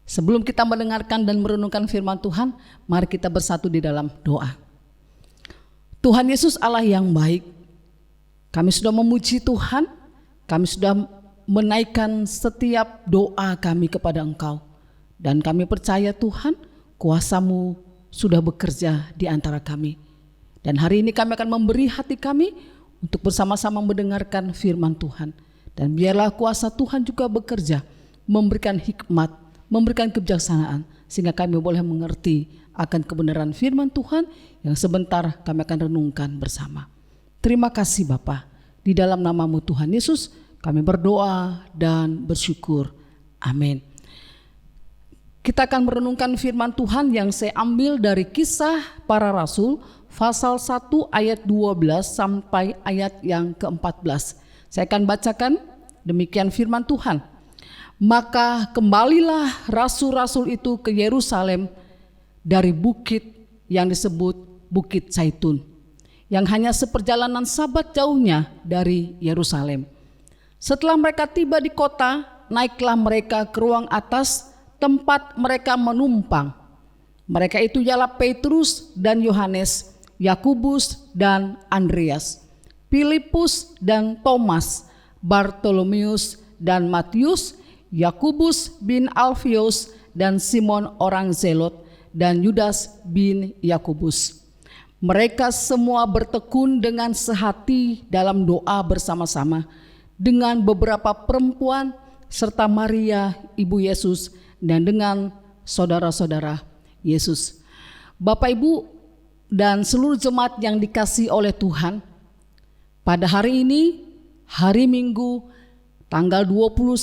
S4: Sebelum kita mendengarkan dan merenungkan firman Tuhan, mari kita bersatu di dalam doa. Tuhan Yesus Allah yang baik, kami sudah memuji Tuhan, kami sudah menaikkan setiap doa kami kepada Engkau. Dan kami percaya Tuhan, kuasa-Mu sudah bekerja di antara kami. Dan hari ini kami akan memberi hati kami untuk bersama-sama mendengarkan firman Tuhan. Dan biarlah kuasa Tuhan juga bekerja, memberikan hikmat, memberikan kebijaksanaan, sehingga kami boleh mengerti akan kebenaran firman Tuhan yang sebentar kami akan renungkan bersama. Terima kasih Bapa, di dalam nama-Mu Tuhan Yesus kami berdoa dan bersyukur. Amin. Kita akan merenungkan firman Tuhan yang saya ambil dari Kisah Para Rasul pasal 1 ayat 12 sampai ayat yang ke-14. Saya akan bacakan demikian firman Tuhan. Maka kembalilah rasul-rasul itu ke Yerusalem dari bukit yang disebut Bukit Zaitun, yang hanya seperjalanan Sabat jauhnya dari Yerusalem. Setelah mereka tiba di kota, naiklah mereka ke ruang atas tempat mereka menumpang. Mereka itu ialah Petrus dan Yohanes, Yakubus dan Andreas, Filipus dan Thomas, Bartolomeus dan Matius, Yakubus bin Alfius dan Simon orang Zelot, dan Yudas bin Yakubus. Mereka semua bertekun dengan sehati dalam doa bersama-sama dengan beberapa perempuan serta Maria ibu Yesus dan dengan saudara-saudara Yesus. Bapak Ibu dan seluruh jemaat yang dikasihi oleh Tuhan, pada hari ini, hari Minggu, tanggal 21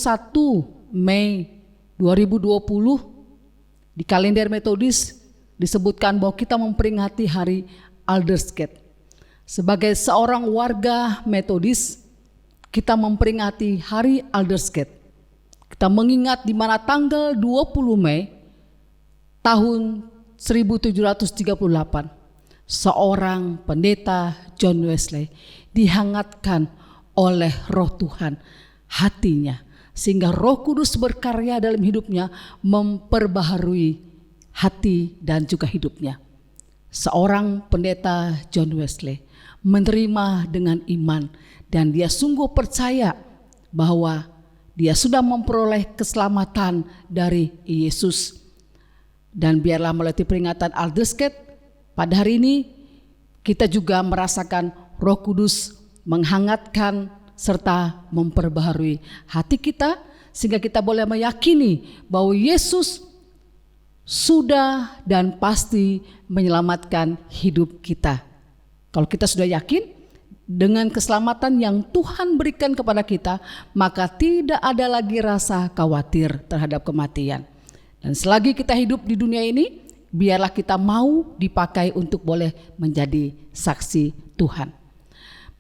S4: Mei 2020, di kalender Metodis disebutkan bahwa kita memperingati hari Aldersgate. Sebagai seorang warga Metodis, kita memperingati hari Aldersgate. Kita mengingat di mana tanggal 20 Mei tahun 1738, seorang pendeta John Wesley dihangatkan oleh Roh Tuhan hatinya, sehingga Roh Kudus berkarya dalam hidupnya, memperbaharui hati dan juga hidupnya. Seorang pendeta John Wesley menerima dengan iman, dan dia sungguh percaya bahwa dia sudah memperoleh keselamatan dari Yesus. Dan biarlah melalui peringatan Aldersgate pada hari ini kita juga merasakan Roh Kudus menghangatkan serta memperbaharui hati kita, sehingga kita boleh meyakini bahwa Yesus sudah dan pasti menyelamatkan hidup kita. Kalau kita sudah yakin dengan keselamatan yang Tuhan berikan kepada kita, maka tidak ada lagi rasa khawatir terhadap kematian. Dan selagi kita hidup di dunia ini, biarlah kita mau dipakai untuk boleh menjadi saksi Tuhan.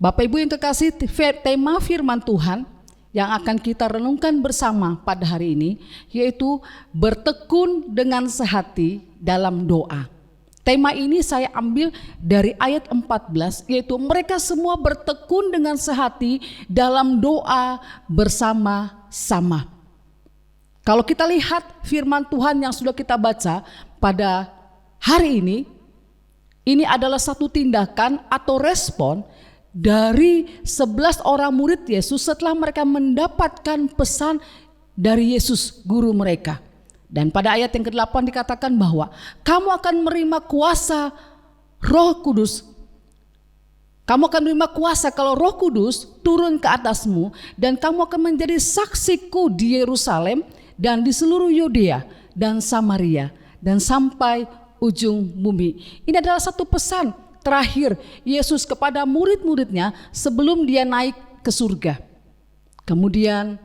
S4: Bapak Ibu yang kekasih, tema firman Tuhan yang akan kita renungkan bersama pada hari ini yaitu bertekun dengan sehati dalam doa. Tema ini saya ambil dari ayat 14, yaitu mereka semua bertekun dengan sehati dalam doa bersama-sama. Kalau kita lihat firman Tuhan yang sudah kita baca pada hari ini adalah satu tindakan atau respon dari 11 orang murid Yesus setelah mereka mendapatkan pesan dari Yesus guru mereka. Dan pada ayat yang ke-8 dikatakan bahwa kamu akan menerima kuasa Roh Kudus. Kamu akan menerima kuasa kalau Roh Kudus turun ke atasmu, dan kamu akan menjadi saksiku di Yerusalem dan di seluruh Yudea dan Samaria dan sampai ujung bumi. Ini adalah satu pesan terakhir Yesus kepada murid-muridnya sebelum dia naik ke surga. Kemudian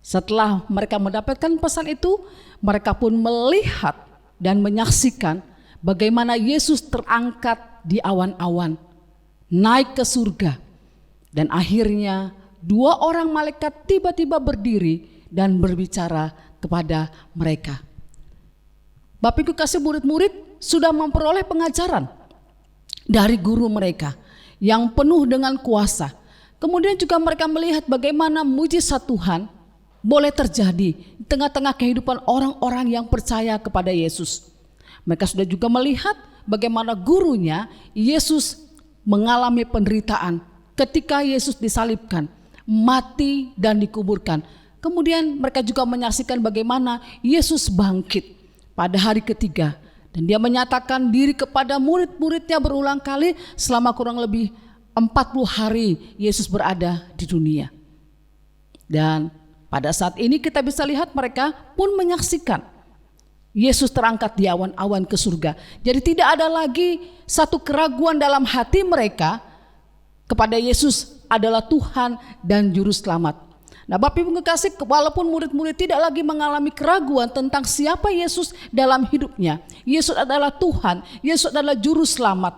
S4: setelah mereka mendapatkan pesan itu, mereka pun melihat dan menyaksikan bagaimana Yesus terangkat di awan-awan, naik ke surga. Dan akhirnya 2 orang malaikat tiba-tiba berdiri dan berbicara kepada mereka. Bapak Ibu kasih, murid-murid sudah memperoleh pengajaran dari guru mereka yang penuh dengan kuasa. Kemudian juga mereka melihat bagaimana mujizat Tuhan boleh terjadi di tengah-tengah kehidupan orang-orang yang percaya kepada Yesus. Mereka sudah juga melihat bagaimana gurunya Yesus mengalami penderitaan ketika Yesus disalibkan, mati dan dikuburkan. Kemudian mereka juga menyaksikan bagaimana Yesus bangkit pada hari ketiga. Dan dia menyatakan diri kepada murid-muridnya berulang kali selama kurang lebih 40 hari Yesus berada di dunia. Dan pada saat ini kita bisa lihat mereka pun menyaksikan Yesus terangkat di awan-awan ke surga. Jadi tidak ada lagi satu keraguan dalam hati mereka kepada Yesus adalah Tuhan dan Juru Selamat. Nah, Bapak Ibu kekasih, walaupun murid-murid tidak lagi mengalami keraguan tentang siapa Yesus dalam hidupnya. Yesus adalah Tuhan, Yesus adalah Juru Selamat.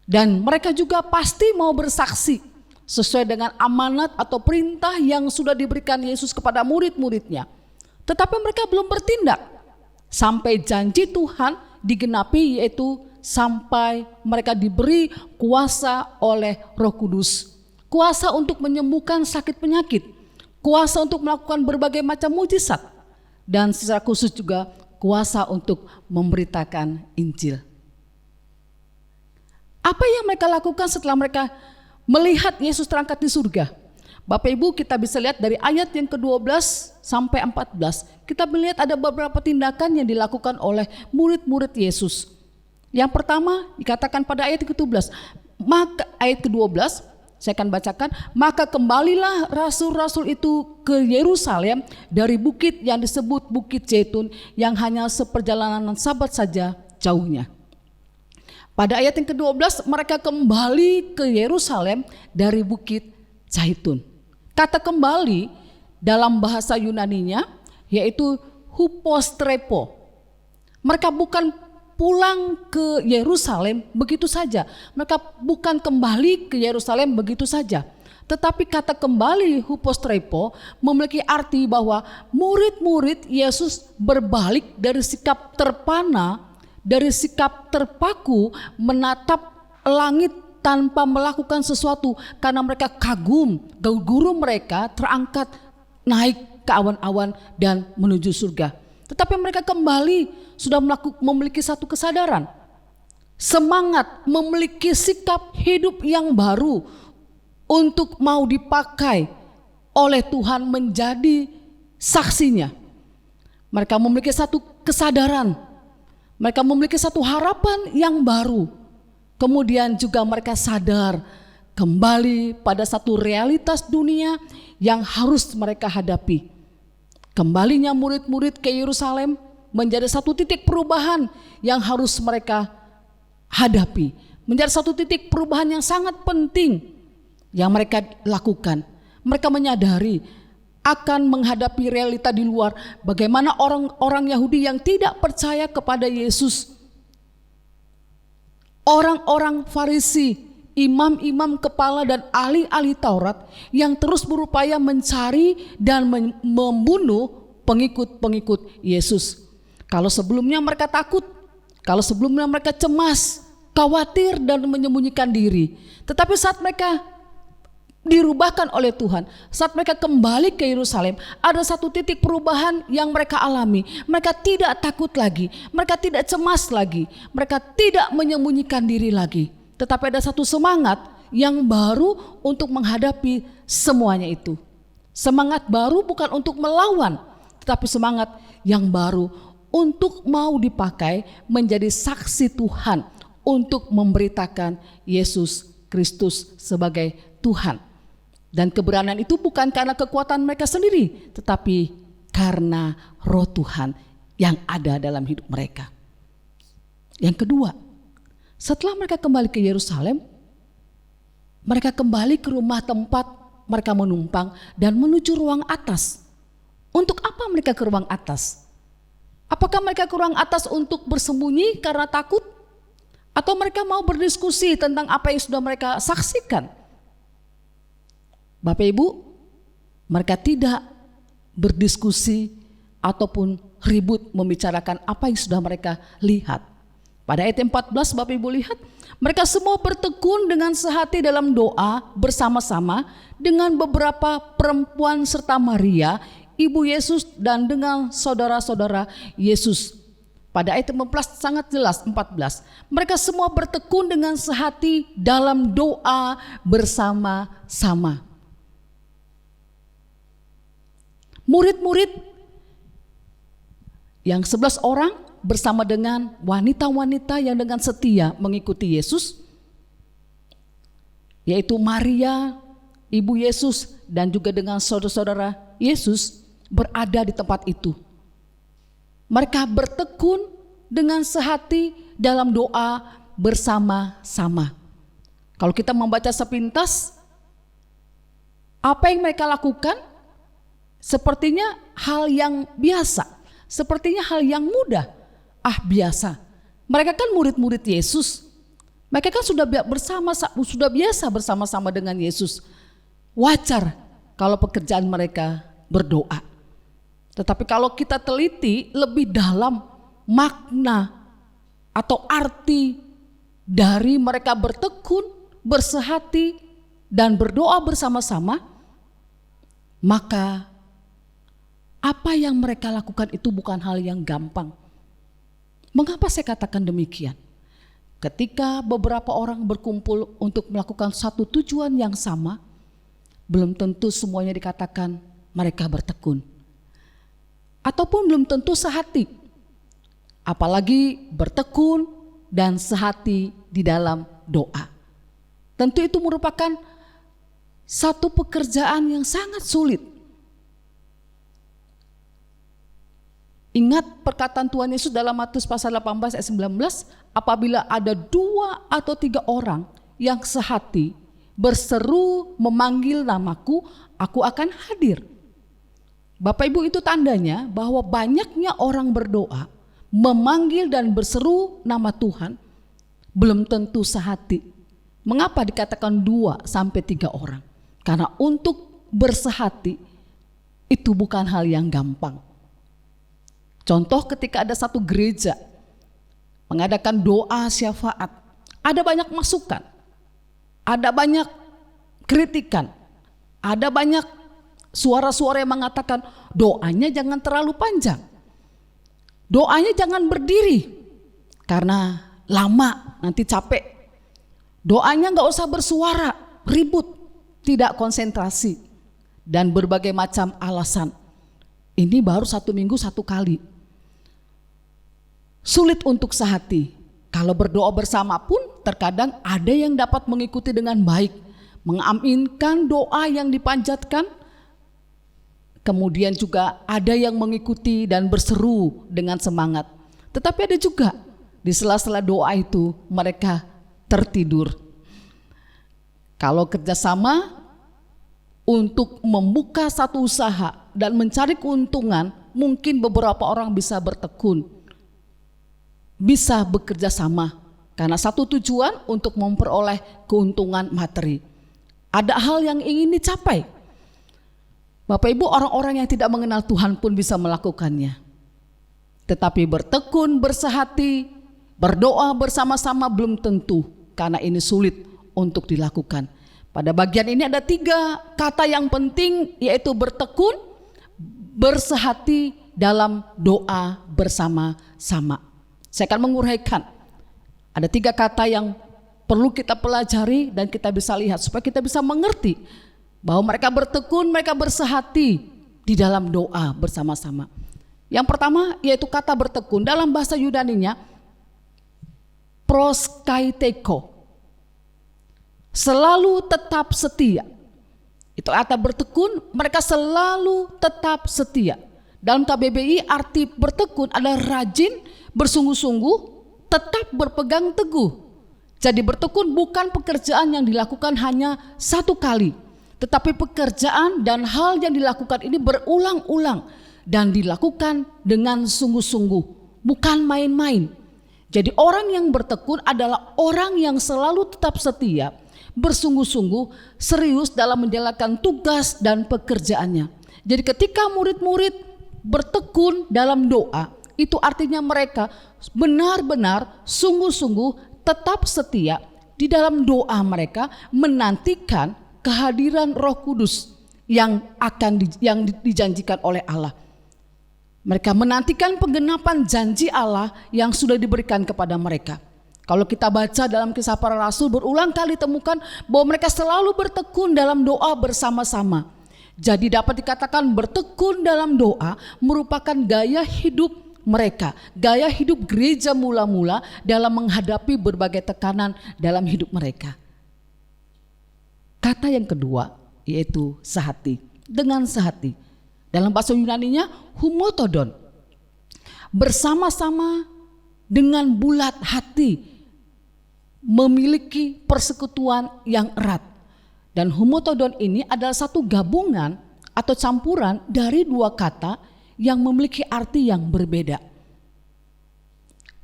S4: Dan mereka juga pasti mau bersaksi sesuai dengan amanat atau perintah yang sudah diberikan Yesus kepada murid-muridnya. Tetapi mereka belum bertindak sampai janji Tuhan digenapi, yaitu sampai mereka diberi kuasa oleh Roh Kudus. Kuasa untuk menyembuhkan sakit penyakit, kuasa untuk melakukan berbagai macam mujizat, dan secara khusus juga kuasa untuk memberitakan Injil. Apa yang mereka lakukan setelah mereka melihat Yesus terangkat di surga? Bapak Ibu, kita bisa lihat dari ayat yang ke-12 sampai 14. Kita melihat ada beberapa tindakan yang dilakukan oleh murid-murid Yesus. Yang pertama dikatakan pada ayat ke-12. Maka ayat ke-12 saya akan bacakan. Maka kembalilah rasul-rasul itu ke Yerusalem dari bukit yang disebut Bukit Zaitun, yang hanya seperjalanan Sabat saja jauhnya. Pada ayat yang ke-12 mereka kembali ke Yerusalem dari Bukit Zaitun. Kata kembali dalam bahasa Yunaninya yaitu hupostrepo. Mereka bukan pulang ke Yerusalem begitu saja. Mereka bukan kembali ke Yerusalem begitu saja. Tetapi kata kembali hupostrepo memiliki arti bahwa murid-murid Yesus berbalik dari sikap terpana, dari sikap terpaku menatap langit tanpa melakukan sesuatu karena mereka kagum guru mereka terangkat naik ke awan-awan dan menuju surga. Tetapi mereka kembali sudah memiliki satu kesadaran, semangat, memiliki sikap hidup yang baru untuk mau dipakai oleh Tuhan menjadi saksinya. Mereka memiliki satu kesadaran, mereka memiliki satu harapan yang baru. Kemudian juga mereka sadar kembali pada satu realitas dunia yang harus mereka hadapi. Kembalinya murid-murid ke Yerusalem menjadi satu titik perubahan yang harus mereka hadapi. Menjadi satu titik perubahan yang sangat penting yang mereka lakukan. Mereka menyadari akan menghadapi realita di luar. Bagaimana orang-orang Yahudi yang tidak percaya kepada Yesus. Orang-orang Farisi, imam-imam kepala dan ahli-ahli Taurat yang terus berupaya mencari dan membunuh pengikut-pengikut Yesus. Kalau sebelumnya mereka takut, kalau sebelumnya mereka cemas, khawatir dan menyembunyikan diri. Tetapi saat mereka dirubahkan oleh Tuhan, saat mereka kembali ke Yerusalem, ada satu titik perubahan yang mereka alami. Mereka tidak takut lagi, mereka tidak cemas lagi, mereka tidak menyembunyikan diri lagi. Tetapi ada satu semangat yang baru untuk menghadapi semuanya itu. Semangat baru bukan untuk melawan, tetapi semangat yang baru untuk mau dipakai menjadi saksi Tuhan untuk memberitakan Yesus Kristus sebagai Tuhan. Dan keberanian itu bukan karena kekuatan mereka sendiri, tetapi karena Roh Tuhan yang ada dalam hidup mereka. Yang kedua, setelah mereka kembali ke Yerusalem, mereka kembali ke rumah tempat mereka menumpang dan menuju ruang atas. Untuk apa mereka ke ruang atas? Apakah mereka ke ruang atas untuk bersembunyi karena takut? Atau mereka mau berdiskusi tentang apa yang sudah mereka saksikan? Bapak Ibu, mereka tidak berdiskusi ataupun ribut membicarakan apa yang sudah mereka lihat. Pada ayat 14 Bapak Ibu lihat, mereka semua bertekun dengan sehati dalam doa bersama-sama dengan beberapa perempuan serta Maria, ibu Yesus, dan dengan saudara-saudara Yesus. Pada ayat 14 sangat jelas, 14. Mereka semua bertekun dengan sehati dalam doa bersama-sama. Murid-murid yang 11 orang bersama dengan wanita-wanita yang dengan setia mengikuti Yesus, yaitu Maria, ibu Yesus, dan juga dengan saudara-saudara Yesus berada di tempat itu. Mereka bertekun dengan sehati dalam doa bersama-sama. Kalau kita membaca sepintas, apa yang mereka lakukan sepertinya hal yang biasa, sepertinya hal yang mudah. Biasa. Mereka kan murid-murid Yesus. Mereka kan sudah biasa bersama-sama dengan Yesus. Wajar kalau pekerjaan mereka berdoa. Tetapi kalau kita teliti lebih dalam makna atau arti dari mereka bertekun, bersehati, dan berdoa bersama-sama, maka apa yang mereka lakukan itu bukan hal yang gampang. Mengapa saya katakan demikian? Ketika beberapa orang berkumpul untuk melakukan satu tujuan yang sama, belum tentu semuanya dikatakan mereka bertekun. Ataupun belum tentu sehati. Apalagi bertekun dan sehati di dalam doa. Tentu itu merupakan satu pekerjaan yang sangat sulit. Ingat perkataan Tuhan Yesus dalam Matius pasal 18 ayat 19, apabila ada 2 atau 3 orang yang sehati berseru memanggil namaku, aku akan hadir. Bapak Ibu, itu tandanya bahwa banyaknya orang berdoa, memanggil dan berseru nama Tuhan, belum tentu sehati. Mengapa dikatakan 2 sampai 3 orang? Karena untuk bersehati itu bukan hal yang gampang. Contoh ketika ada satu gereja mengadakan doa syafaat, ada banyak masukan, ada banyak kritikan, ada banyak suara-suara yang mengatakan doanya jangan terlalu panjang, doanya jangan berdiri karena lama nanti capek, doanya gak usah bersuara, ribut, tidak konsentrasi, dan berbagai macam alasan. Ini baru 1 minggu 1 kali. Sulit untuk sehati. Kalau berdoa bersama pun terkadang ada yang dapat mengikuti dengan baik, mengaminkan doa yang dipanjatkan. Kemudian juga ada yang mengikuti dan berseru dengan semangat. Tetapi ada juga di sela-sela doa itu mereka tertidur. Kalau kerjasama untuk membuka satu usaha dan mencari keuntungan, mungkin beberapa orang bisa bertekun, bisa bekerja sama karena satu tujuan untuk memperoleh keuntungan materi. Ada hal yang ingin dicapai. Bapak Ibu, orang-orang yang tidak mengenal Tuhan pun bisa melakukannya. Tetapi bertekun, bersehati, berdoa bersama-sama belum tentu, karena ini sulit untuk dilakukan. Pada bagian ini ada 3 kata yang penting, yaitu bertekun, bersehati dalam doa bersama-sama. Saya akan menguraikan. Ada 3 kata yang perlu kita pelajari dan kita bisa lihat supaya kita bisa mengerti bahwa mereka bertekun, mereka bersehati di dalam doa bersama-sama. Yang pertama yaitu kata bertekun, dalam bahasa Yunaninya proskaiteko, selalu tetap setia. Itu kata bertekun, mereka selalu tetap setia. Dalam KBBI arti bertekun adalah rajin, bersungguh-sungguh, tetap berpegang teguh. Jadi bertekun bukan pekerjaan yang dilakukan hanya 1 kali, tetapi pekerjaan dan hal yang dilakukan ini berulang-ulang dan dilakukan dengan sungguh-sungguh, bukan main-main. Jadi orang yang bertekun adalah orang yang selalu tetap setia, bersungguh-sungguh, serius dalam menjalankan tugas dan pekerjaannya. Jadi ketika murid-murid bertekun dalam doa, Itu artinya mereka benar-benar sungguh-sungguh tetap setia di dalam doa mereka menantikan kehadiran Roh Kudus yang dijanjikan oleh Allah. Mereka menantikan penggenapan janji Allah yang sudah diberikan kepada mereka. Kalau kita baca dalam Kisah Para Rasul, berulang kali temukan bahwa mereka selalu bertekun dalam doa bersama-sama. Jadi dapat dikatakan bertekun dalam doa merupakan gaya hidup mereka, gaya hidup gereja mula-mula dalam menghadapi berbagai tekanan dalam hidup mereka. Kata yang kedua yaitu sehati, dengan sehati. Dalam bahasa Yunaninya humotodon, bersama-sama dengan bulat hati, memiliki persekutuan yang erat. Dan humotodon ini adalah satu gabungan atau campuran dari dua kata yang memiliki arti yang berbeda.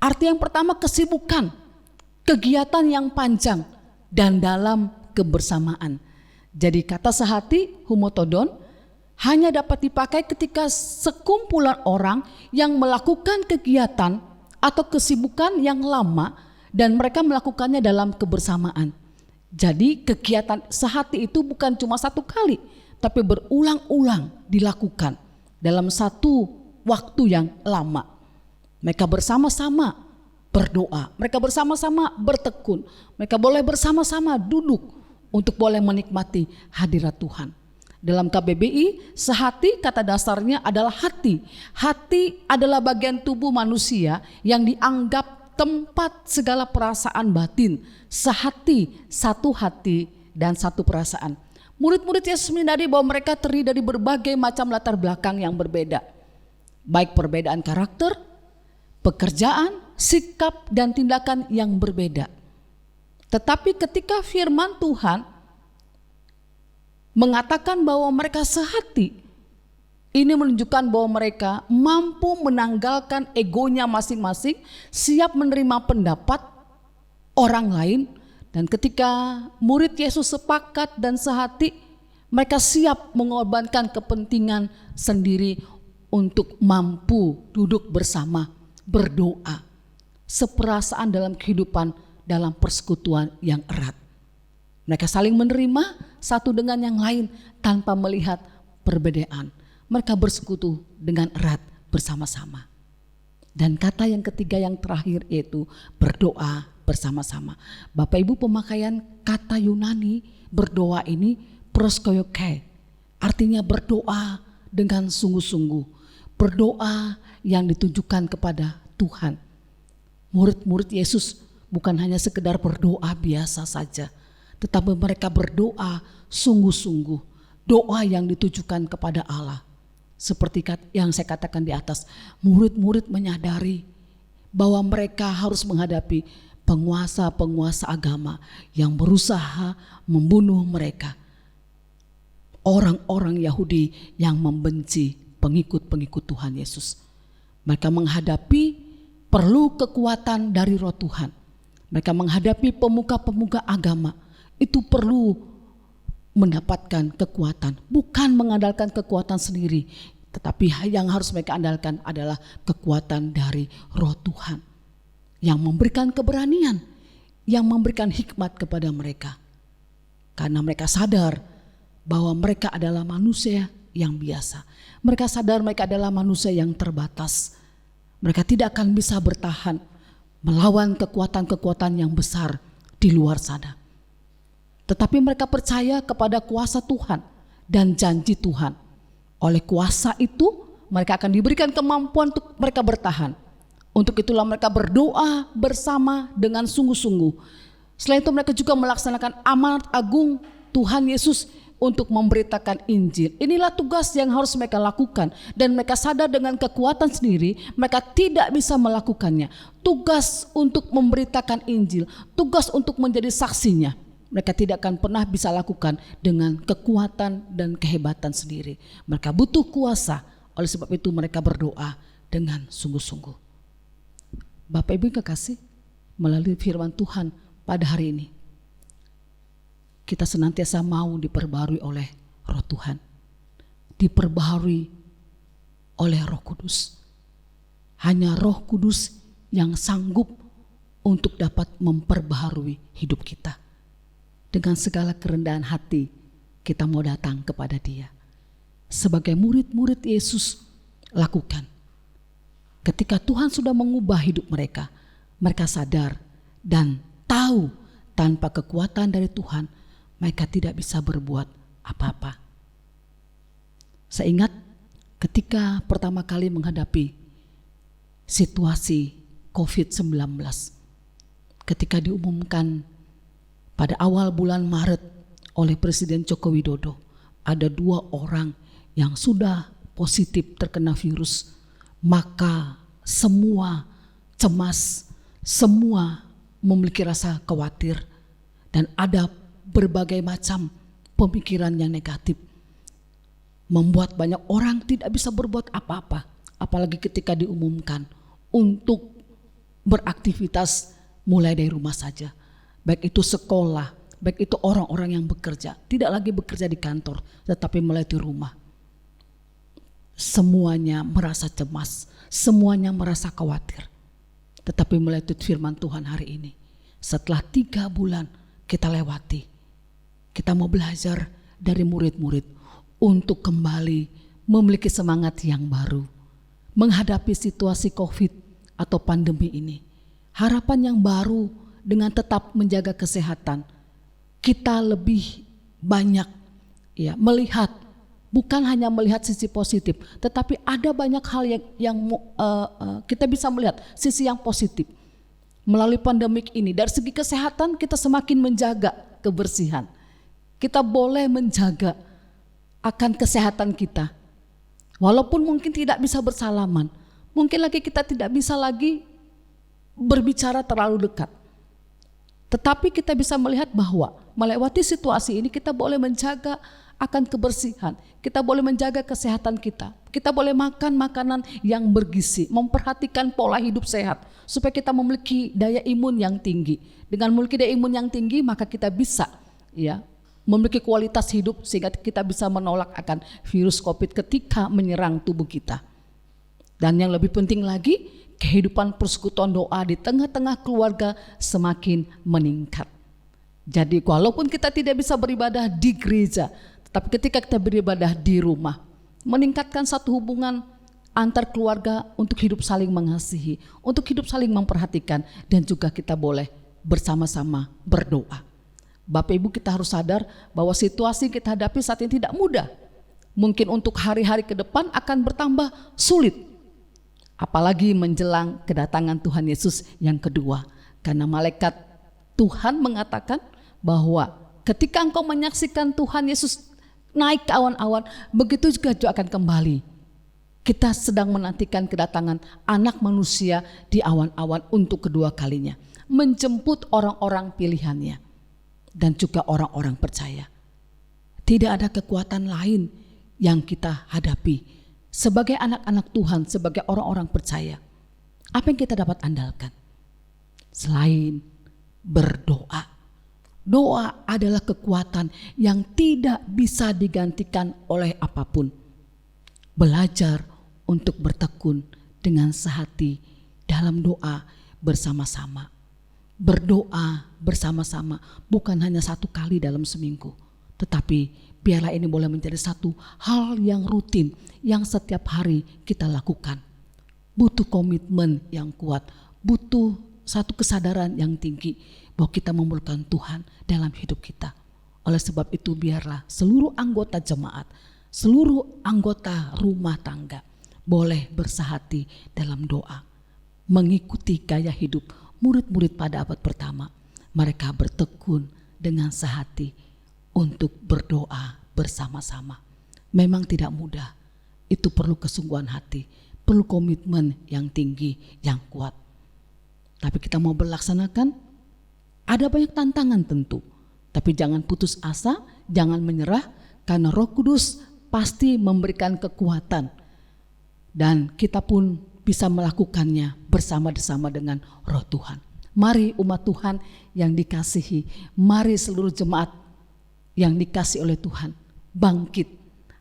S4: Arti yang pertama kesibukan, kegiatan yang panjang dan dalam kebersamaan. Jadi kata sehati, humotodon, hanya dapat dipakai ketika sekumpulan orang yang melakukan kegiatan atau kesibukan yang lama dan mereka melakukannya dalam kebersamaan. Jadi kegiatan sehati itu bukan cuma satu kali, tapi berulang-ulang dilakukan dalam satu waktu yang lama. Mereka bersama-sama berdoa, mereka bersama-sama bertekun, mereka boleh bersama-sama duduk untuk boleh menikmati hadirat Tuhan. Dalam KBBI, sehati kata dasarnya adalah hati. Hati adalah bagian tubuh manusia yang dianggap tempat segala perasaan batin. Sehati, satu hati dan satu perasaan. Murid-murid Yesus menyadari bahwa mereka terdiri dari berbagai macam latar belakang yang berbeda. Baik perbedaan karakter, pekerjaan, sikap dan tindakan yang berbeda. Tetapi ketika firman Tuhan mengatakan bahwa mereka sehati, ini menunjukkan bahwa mereka mampu menanggalkan egonya masing-masing, siap menerima pendapat orang lain. Dan ketika murid Yesus sepakat dan sehati, mereka siap mengorbankan kepentingan sendiri untuk mampu duduk bersama, berdoa, seperasaan dalam kehidupan, dalam persekutuan yang erat. Mereka saling menerima satu dengan yang lain tanpa melihat perbedaan. Mereka bersekutu dengan erat bersama-sama. Dan kata yang ketiga yang terakhir yaitu berdoa bersama-sama. Bapak Ibu, pemakaian kata Yunani berdoa ini proskoiokai, artinya berdoa dengan sungguh-sungguh, berdoa yang ditujukan kepada Tuhan. Murid-murid Yesus bukan hanya sekedar berdoa biasa saja, tetapi mereka berdoa sungguh-sungguh, doa yang ditujukan kepada Allah. Seperti yang saya katakan di atas, murid-murid menyadari bahwa mereka harus menghadapi penguasa-penguasa agama yang berusaha membunuh mereka. Orang-orang Yahudi yang membenci pengikut-pengikut Tuhan Yesus. Mereka menghadapi perlu kekuatan dari Roh Tuhan. Mereka menghadapi pemuka-pemuka agama. Itu perlu mendapatkan kekuatan, bukan mengandalkan kekuatan sendiri, tetapi yang harus mereka andalkan adalah kekuatan dari Roh Tuhan yang memberikan keberanian, yang memberikan hikmat kepada mereka. Karena mereka sadar bahwa mereka adalah manusia yang biasa. Mereka sadar mereka adalah manusia yang terbatas. Mereka tidak akan bisa bertahan melawan kekuatan-kekuatan yang besar di luar sana. Tetapi mereka percaya kepada kuasa Tuhan dan janji Tuhan. Oleh kuasa itu mereka akan diberikan kemampuan untuk mereka bertahan. Untuk itulah mereka berdoa bersama dengan sungguh-sungguh. Selain itu mereka juga melaksanakan amanat agung Tuhan Yesus untuk memberitakan Injil. Inilah tugas yang harus mereka lakukan. Dan mereka sadar dengan kekuatan sendiri mereka tidak bisa melakukannya. Tugas untuk memberitakan Injil, tugas untuk menjadi saksinya, mereka tidak akan pernah bisa lakukan dengan kekuatan dan kehebatan sendiri. Mereka butuh kuasa. Oleh sebab itu mereka berdoa dengan sungguh-sungguh. Bapak Ibu yang kekasih, melalui firman Tuhan pada hari ini, kita senantiasa mau diperbarui oleh Roh Tuhan, diperbarui oleh Roh Kudus. Hanya Roh Kudus yang sanggup untuk dapat memperbaharui hidup kita. Dengan segala kerendahan hati, kita mau datang kepada Dia. Sebagai murid-murid Yesus, lakukan. Ketika Tuhan sudah mengubah hidup mereka, mereka sadar dan tahu tanpa kekuatan dari Tuhan, mereka tidak bisa berbuat apa-apa. Saya ingat ketika pertama kali menghadapi situasi COVID-19, ketika diumumkan pada awal bulan Maret oleh Presiden Joko Widodo, ada 2 orang yang sudah positif terkena virus, maka semua cemas, semua memiliki rasa khawatir, dan ada berbagai macam pemikiran yang negatif, membuat banyak orang tidak bisa berbuat apa-apa, apalagi ketika diumumkan untuk beraktivitas mulai dari rumah saja. Baik itu sekolah, baik itu orang-orang yang bekerja, tidak lagi bekerja di kantor, tetapi mulai di rumah. Semuanya merasa cemas, semuanya merasa khawatir. Tetapi melalui firman Tuhan hari ini, setelah 3 bulan kita lewati, kita mau belajar dari murid-murid untuk kembali memiliki semangat yang baru menghadapi situasi COVID atau pandemi ini. Harapan yang baru dengan tetap menjaga kesehatan, kita lebih banyak melihat, bukan hanya melihat sisi positif, tetapi ada banyak hal yang kita bisa melihat sisi yang positif. Melalui pandemik ini, dari segi kesehatan kita semakin menjaga kebersihan. Kita boleh menjaga akan kesehatan kita. Walaupun mungkin tidak bisa bersalaman, mungkin lagi kita tidak bisa lagi berbicara terlalu dekat. Tetapi kita bisa melihat bahwa melewati situasi ini kita boleh menjaga akan kebersihan, kita boleh menjaga kesehatan kita boleh makan makanan yang bergizi, memperhatikan pola hidup sehat supaya kita memiliki daya imun yang tinggi. Dengan memiliki daya imun yang tinggi, maka kita bisa memiliki kualitas hidup sehingga kita bisa menolak akan virus COVID ketika menyerang tubuh kita. Dan yang lebih penting lagi, kehidupan persekutuan doa di tengah-tengah keluarga semakin meningkat. Jadi walaupun kita tidak bisa beribadah di gereja, tapi ketika kita beribadah di rumah, meningkatkan satu hubungan antar keluarga untuk hidup saling mengasihi, untuk hidup saling memperhatikan, dan juga kita boleh bersama-sama berdoa. Bapak Ibu, kita harus sadar bahwa situasi yang kita hadapi saat ini tidak mudah. Mungkin untuk hari-hari ke depan akan bertambah sulit. Apalagi menjelang kedatangan Tuhan Yesus yang kedua. Karena malaikat Tuhan mengatakan bahwa ketika engkau menyaksikan Tuhan Yesus naik ke awan-awan, begitu juga Dia akan kembali. Kita sedang menantikan kedatangan Anak Manusia di awan-awan untuk kedua kalinya, menjemput orang-orang pilihannya dan juga orang-orang percaya. Tidak ada kekuatan lain yang kita hadapi sebagai anak-anak Tuhan, sebagai orang-orang percaya. Apa yang kita dapat andalkan selain berdoa? Doa adalah kekuatan yang tidak bisa digantikan oleh apapun. Belajar untuk bertekun dengan sehati dalam doa bersama-sama. Berdoa bersama-sama bukan hanya 1 kali dalam seminggu, tetapi biarlah ini boleh menjadi satu hal yang rutin yang setiap hari kita lakukan. Butuh komitmen yang kuat, butuh satu kesadaran yang tinggi bahwa kita memerlukan Tuhan dalam hidup kita. Oleh sebab itu biarlah seluruh anggota jemaat, seluruh anggota rumah tangga boleh bersehati dalam doa, mengikuti gaya hidup murid-murid pada abad pertama. Mereka bertekun dengan sehati untuk berdoa bersama-sama. Memang tidak mudah, itu perlu kesungguhan hati, perlu komitmen yang tinggi, yang kuat. Tapi kita mau berlaksanakan, ada banyak tantangan tentu, tapi jangan putus asa, jangan menyerah, karena Roh Kudus pasti memberikan kekuatan dan kita pun bisa melakukannya bersama-sama dengan Roh Tuhan. Mari umat Tuhan yang dikasihi, mari seluruh jemaat yang dikasihi oleh Tuhan bangkit,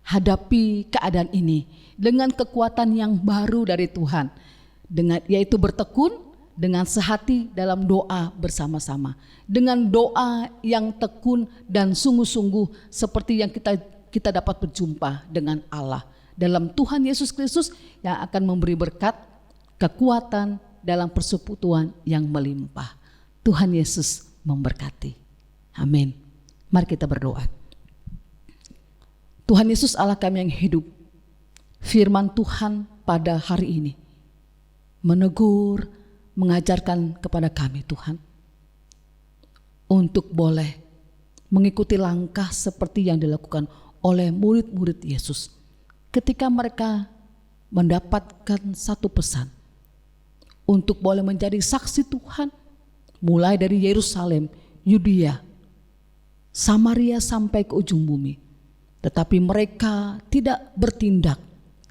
S4: hadapi keadaan ini dengan kekuatan yang baru dari Tuhan, yaitu bertekun dengan sehati dalam doa bersama-sama, dengan doa yang tekun dan sungguh-sungguh seperti yang kita dapat berjumpa dengan Allah dalam Tuhan Yesus Kristus yang akan memberi berkat, kekuatan dalam persekutuan yang melimpah. Tuhan Yesus memberkati. Amin. Mari kita berdoa. Tuhan Yesus Allah kami yang hidup, firman Tuhan pada hari ini menegur, mengajarkan kepada kami Tuhan untuk boleh mengikuti langkah seperti yang dilakukan oleh murid-murid Yesus ketika mereka mendapatkan satu pesan untuk boleh menjadi saksi Tuhan mulai dari Yerusalem, Yudea, Samaria sampai ke ujung bumi. Tetapi mereka tidak bertindak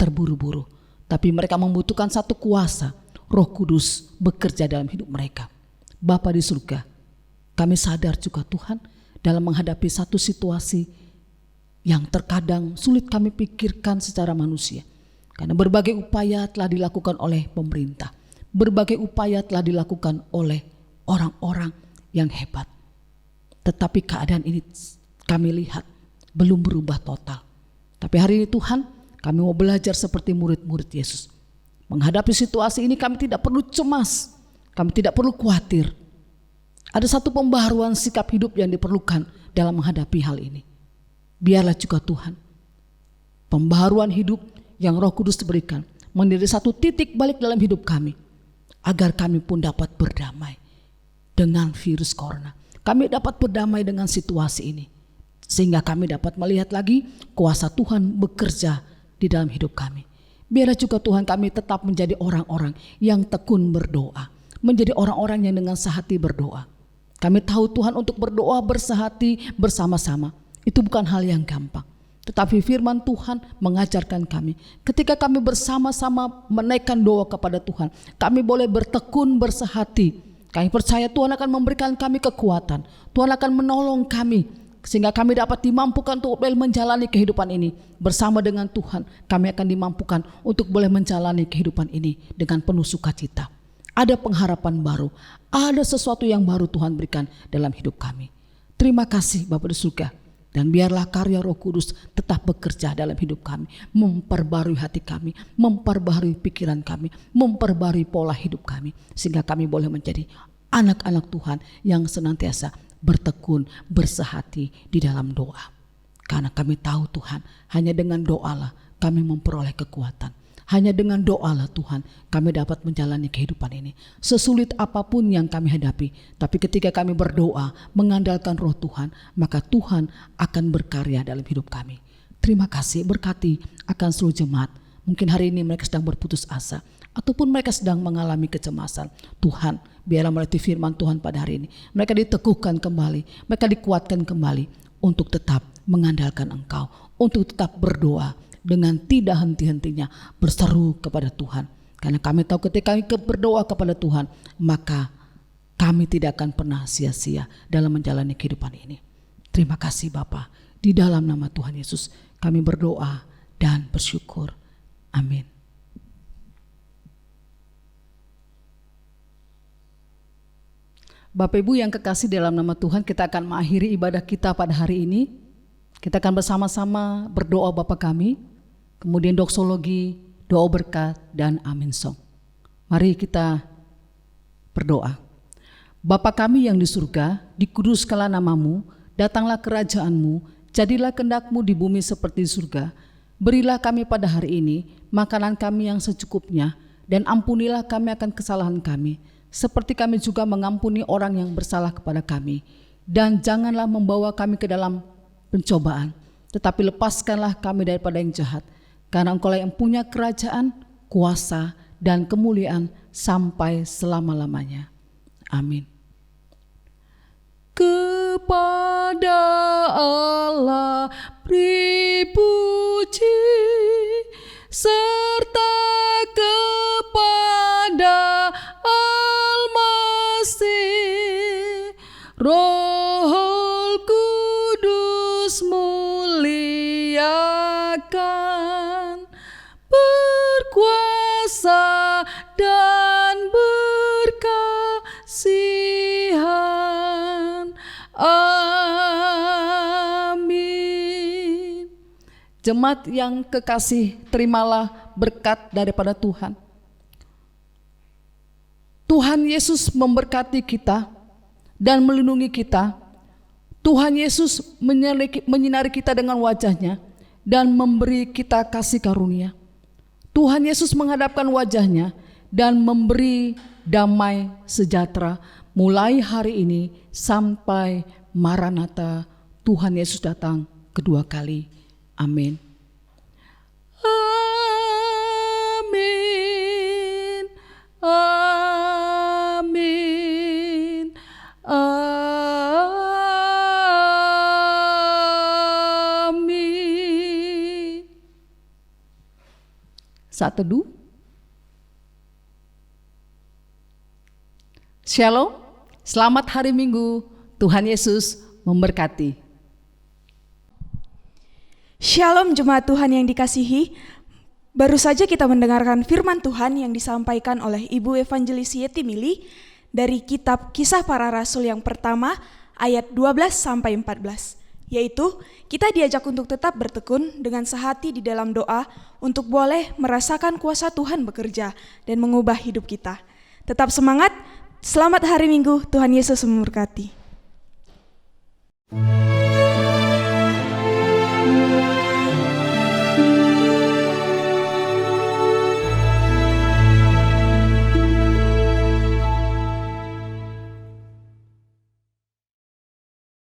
S4: terburu-buru, tapi mereka membutuhkan satu kuasa, Roh Kudus bekerja dalam hidup mereka. Bapa di surga, kami sadar juga Tuhan dalam menghadapi satu situasi yang terkadang sulit kami pikirkan secara manusia. Karena berbagai upaya telah dilakukan oleh pemerintah, berbagai upaya telah dilakukan oleh orang-orang yang hebat. Tetapi keadaan ini kami lihat belum berubah total. Tapi hari ini Tuhan, kami mau belajar seperti murid-murid Yesus. Menghadapi situasi ini kami tidak perlu cemas, kami tidak perlu khawatir. Ada satu pembaharuan sikap hidup yang diperlukan dalam menghadapi hal ini. Biarlah juga Tuhan, pembaharuan hidup yang Roh Kudus berikan menjadi satu titik balik dalam hidup kami, agar kami pun dapat berdamai dengan virus corona. Kami dapat berdamai dengan situasi ini, sehingga kami dapat melihat lagi kuasa Tuhan bekerja di dalam hidup kami. Biarlah juga Tuhan kami tetap menjadi orang-orang yang tekun berdoa, menjadi orang-orang yang dengan sehati berdoa. Kami tahu Tuhan untuk berdoa bersehati bersama-sama itu bukan hal yang gampang. Tetapi firman Tuhan mengajarkan kami, ketika kami bersama-sama menaikkan doa kepada Tuhan, kami boleh bertekun bersehati. Kami percaya Tuhan akan memberikan kami kekuatan, Tuhan akan menolong kami, sehingga kami dapat dimampukan untuk boleh menjalani kehidupan ini bersama dengan Tuhan. Kami akan dimampukan untuk boleh menjalani kehidupan ini dengan penuh sukacita. Ada pengharapan baru, ada sesuatu yang baru Tuhan berikan dalam hidup kami. Terima kasih Bapa di surga. Dan biarlah karya Roh Kudus tetap bekerja dalam hidup kami, memperbarui hati kami, memperbarui pikiran kami, memperbarui pola hidup kami, sehingga kami boleh menjadi anak-anak Tuhan yang senantiasa bertekun, bersehati di dalam doa. Karena kami tahu Tuhan, hanya dengan doalah kami memperoleh kekuatan. Hanya dengan doalah Tuhan kami dapat menjalani kehidupan ini. Sesulit apapun yang kami hadapi, tapi ketika kami berdoa mengandalkan Roh Tuhan, maka Tuhan akan berkarya dalam hidup kami. Terima kasih, berkati akan seluruh jemaat. Mungkin hari ini mereka sedang berputus asa, ataupun mereka sedang mengalami kecemasan. Tuhan, biarlah melalui firman Tuhan pada hari ini mereka diteguhkan kembali, mereka dikuatkan kembali untuk tetap mengandalkan Engkau, untuk tetap berdoa dengan tidak henti-hentinya berseru kepada Tuhan. Karena kami tahu ketika kami berdoa kepada Tuhan, maka kami tidak akan pernah sia-sia dalam menjalani kehidupan ini. Terima kasih Bapa, di dalam nama Tuhan Yesus kami berdoa dan bersyukur. Amin. Bapak Ibu yang kekasih dalam nama Tuhan, kita akan mengakhiri ibadah kita pada hari ini. Kita akan bersama-sama berdoa Bapa kami, kemudian doksologi, doa berkat, dan amin song. Mari kita berdoa. Bapa kami yang di surga, dikuduskanlah namamu, datanglah kerajaanmu, jadilah kehendak-Mu di bumi seperti di surga. Berilah kami pada hari ini makanan kami yang secukupnya, dan ampunilah kami akan kesalahan kami, seperti kami juga mengampuni orang yang bersalah kepada kami. Dan janganlah membawa kami ke dalam pencobaan, tetapi lepaskanlah kami daripada yang jahat. Karena Engkau lah yang punya kerajaan, kuasa, dan kemuliaan sampai selama-lamanya. Amin. Kepada Allah beri puji, serta kepada Al-Masih, Roh Kudus muliakan, berkuasa dan Amin. Jemaat yang kekasih, terimalah berkat daripada Tuhan. Tuhan Yesus memberkati kita dan melindungi kita. Tuhan Yesus menyinari kita dengan wajahnya dan memberi kita kasih karunia. Tuhan Yesus menghadapkan wajahnya dan memberi damai sejahtera mulai hari ini sampai Maranatha, Tuhan Yesus datang kedua kali. Amin. Amin. Amin. Amin. Saat teduh. Shalom, selamat hari Minggu, Tuhan Yesus memberkati.
S5: Shalom jemaat Tuhan yang dikasihi, baru saja kita mendengarkan firman Tuhan yang disampaikan oleh Ibu Evangelis Yeti Mili dari kitab Kisah Para Rasul yang pertama ayat 12-14, yaitu kita diajak untuk tetap bertekun dengan sehati di dalam doa untuk boleh merasakan kuasa Tuhan bekerja dan mengubah hidup kita. Tetap semangat. Selamat hari Minggu, Tuhan Yesus memberkati.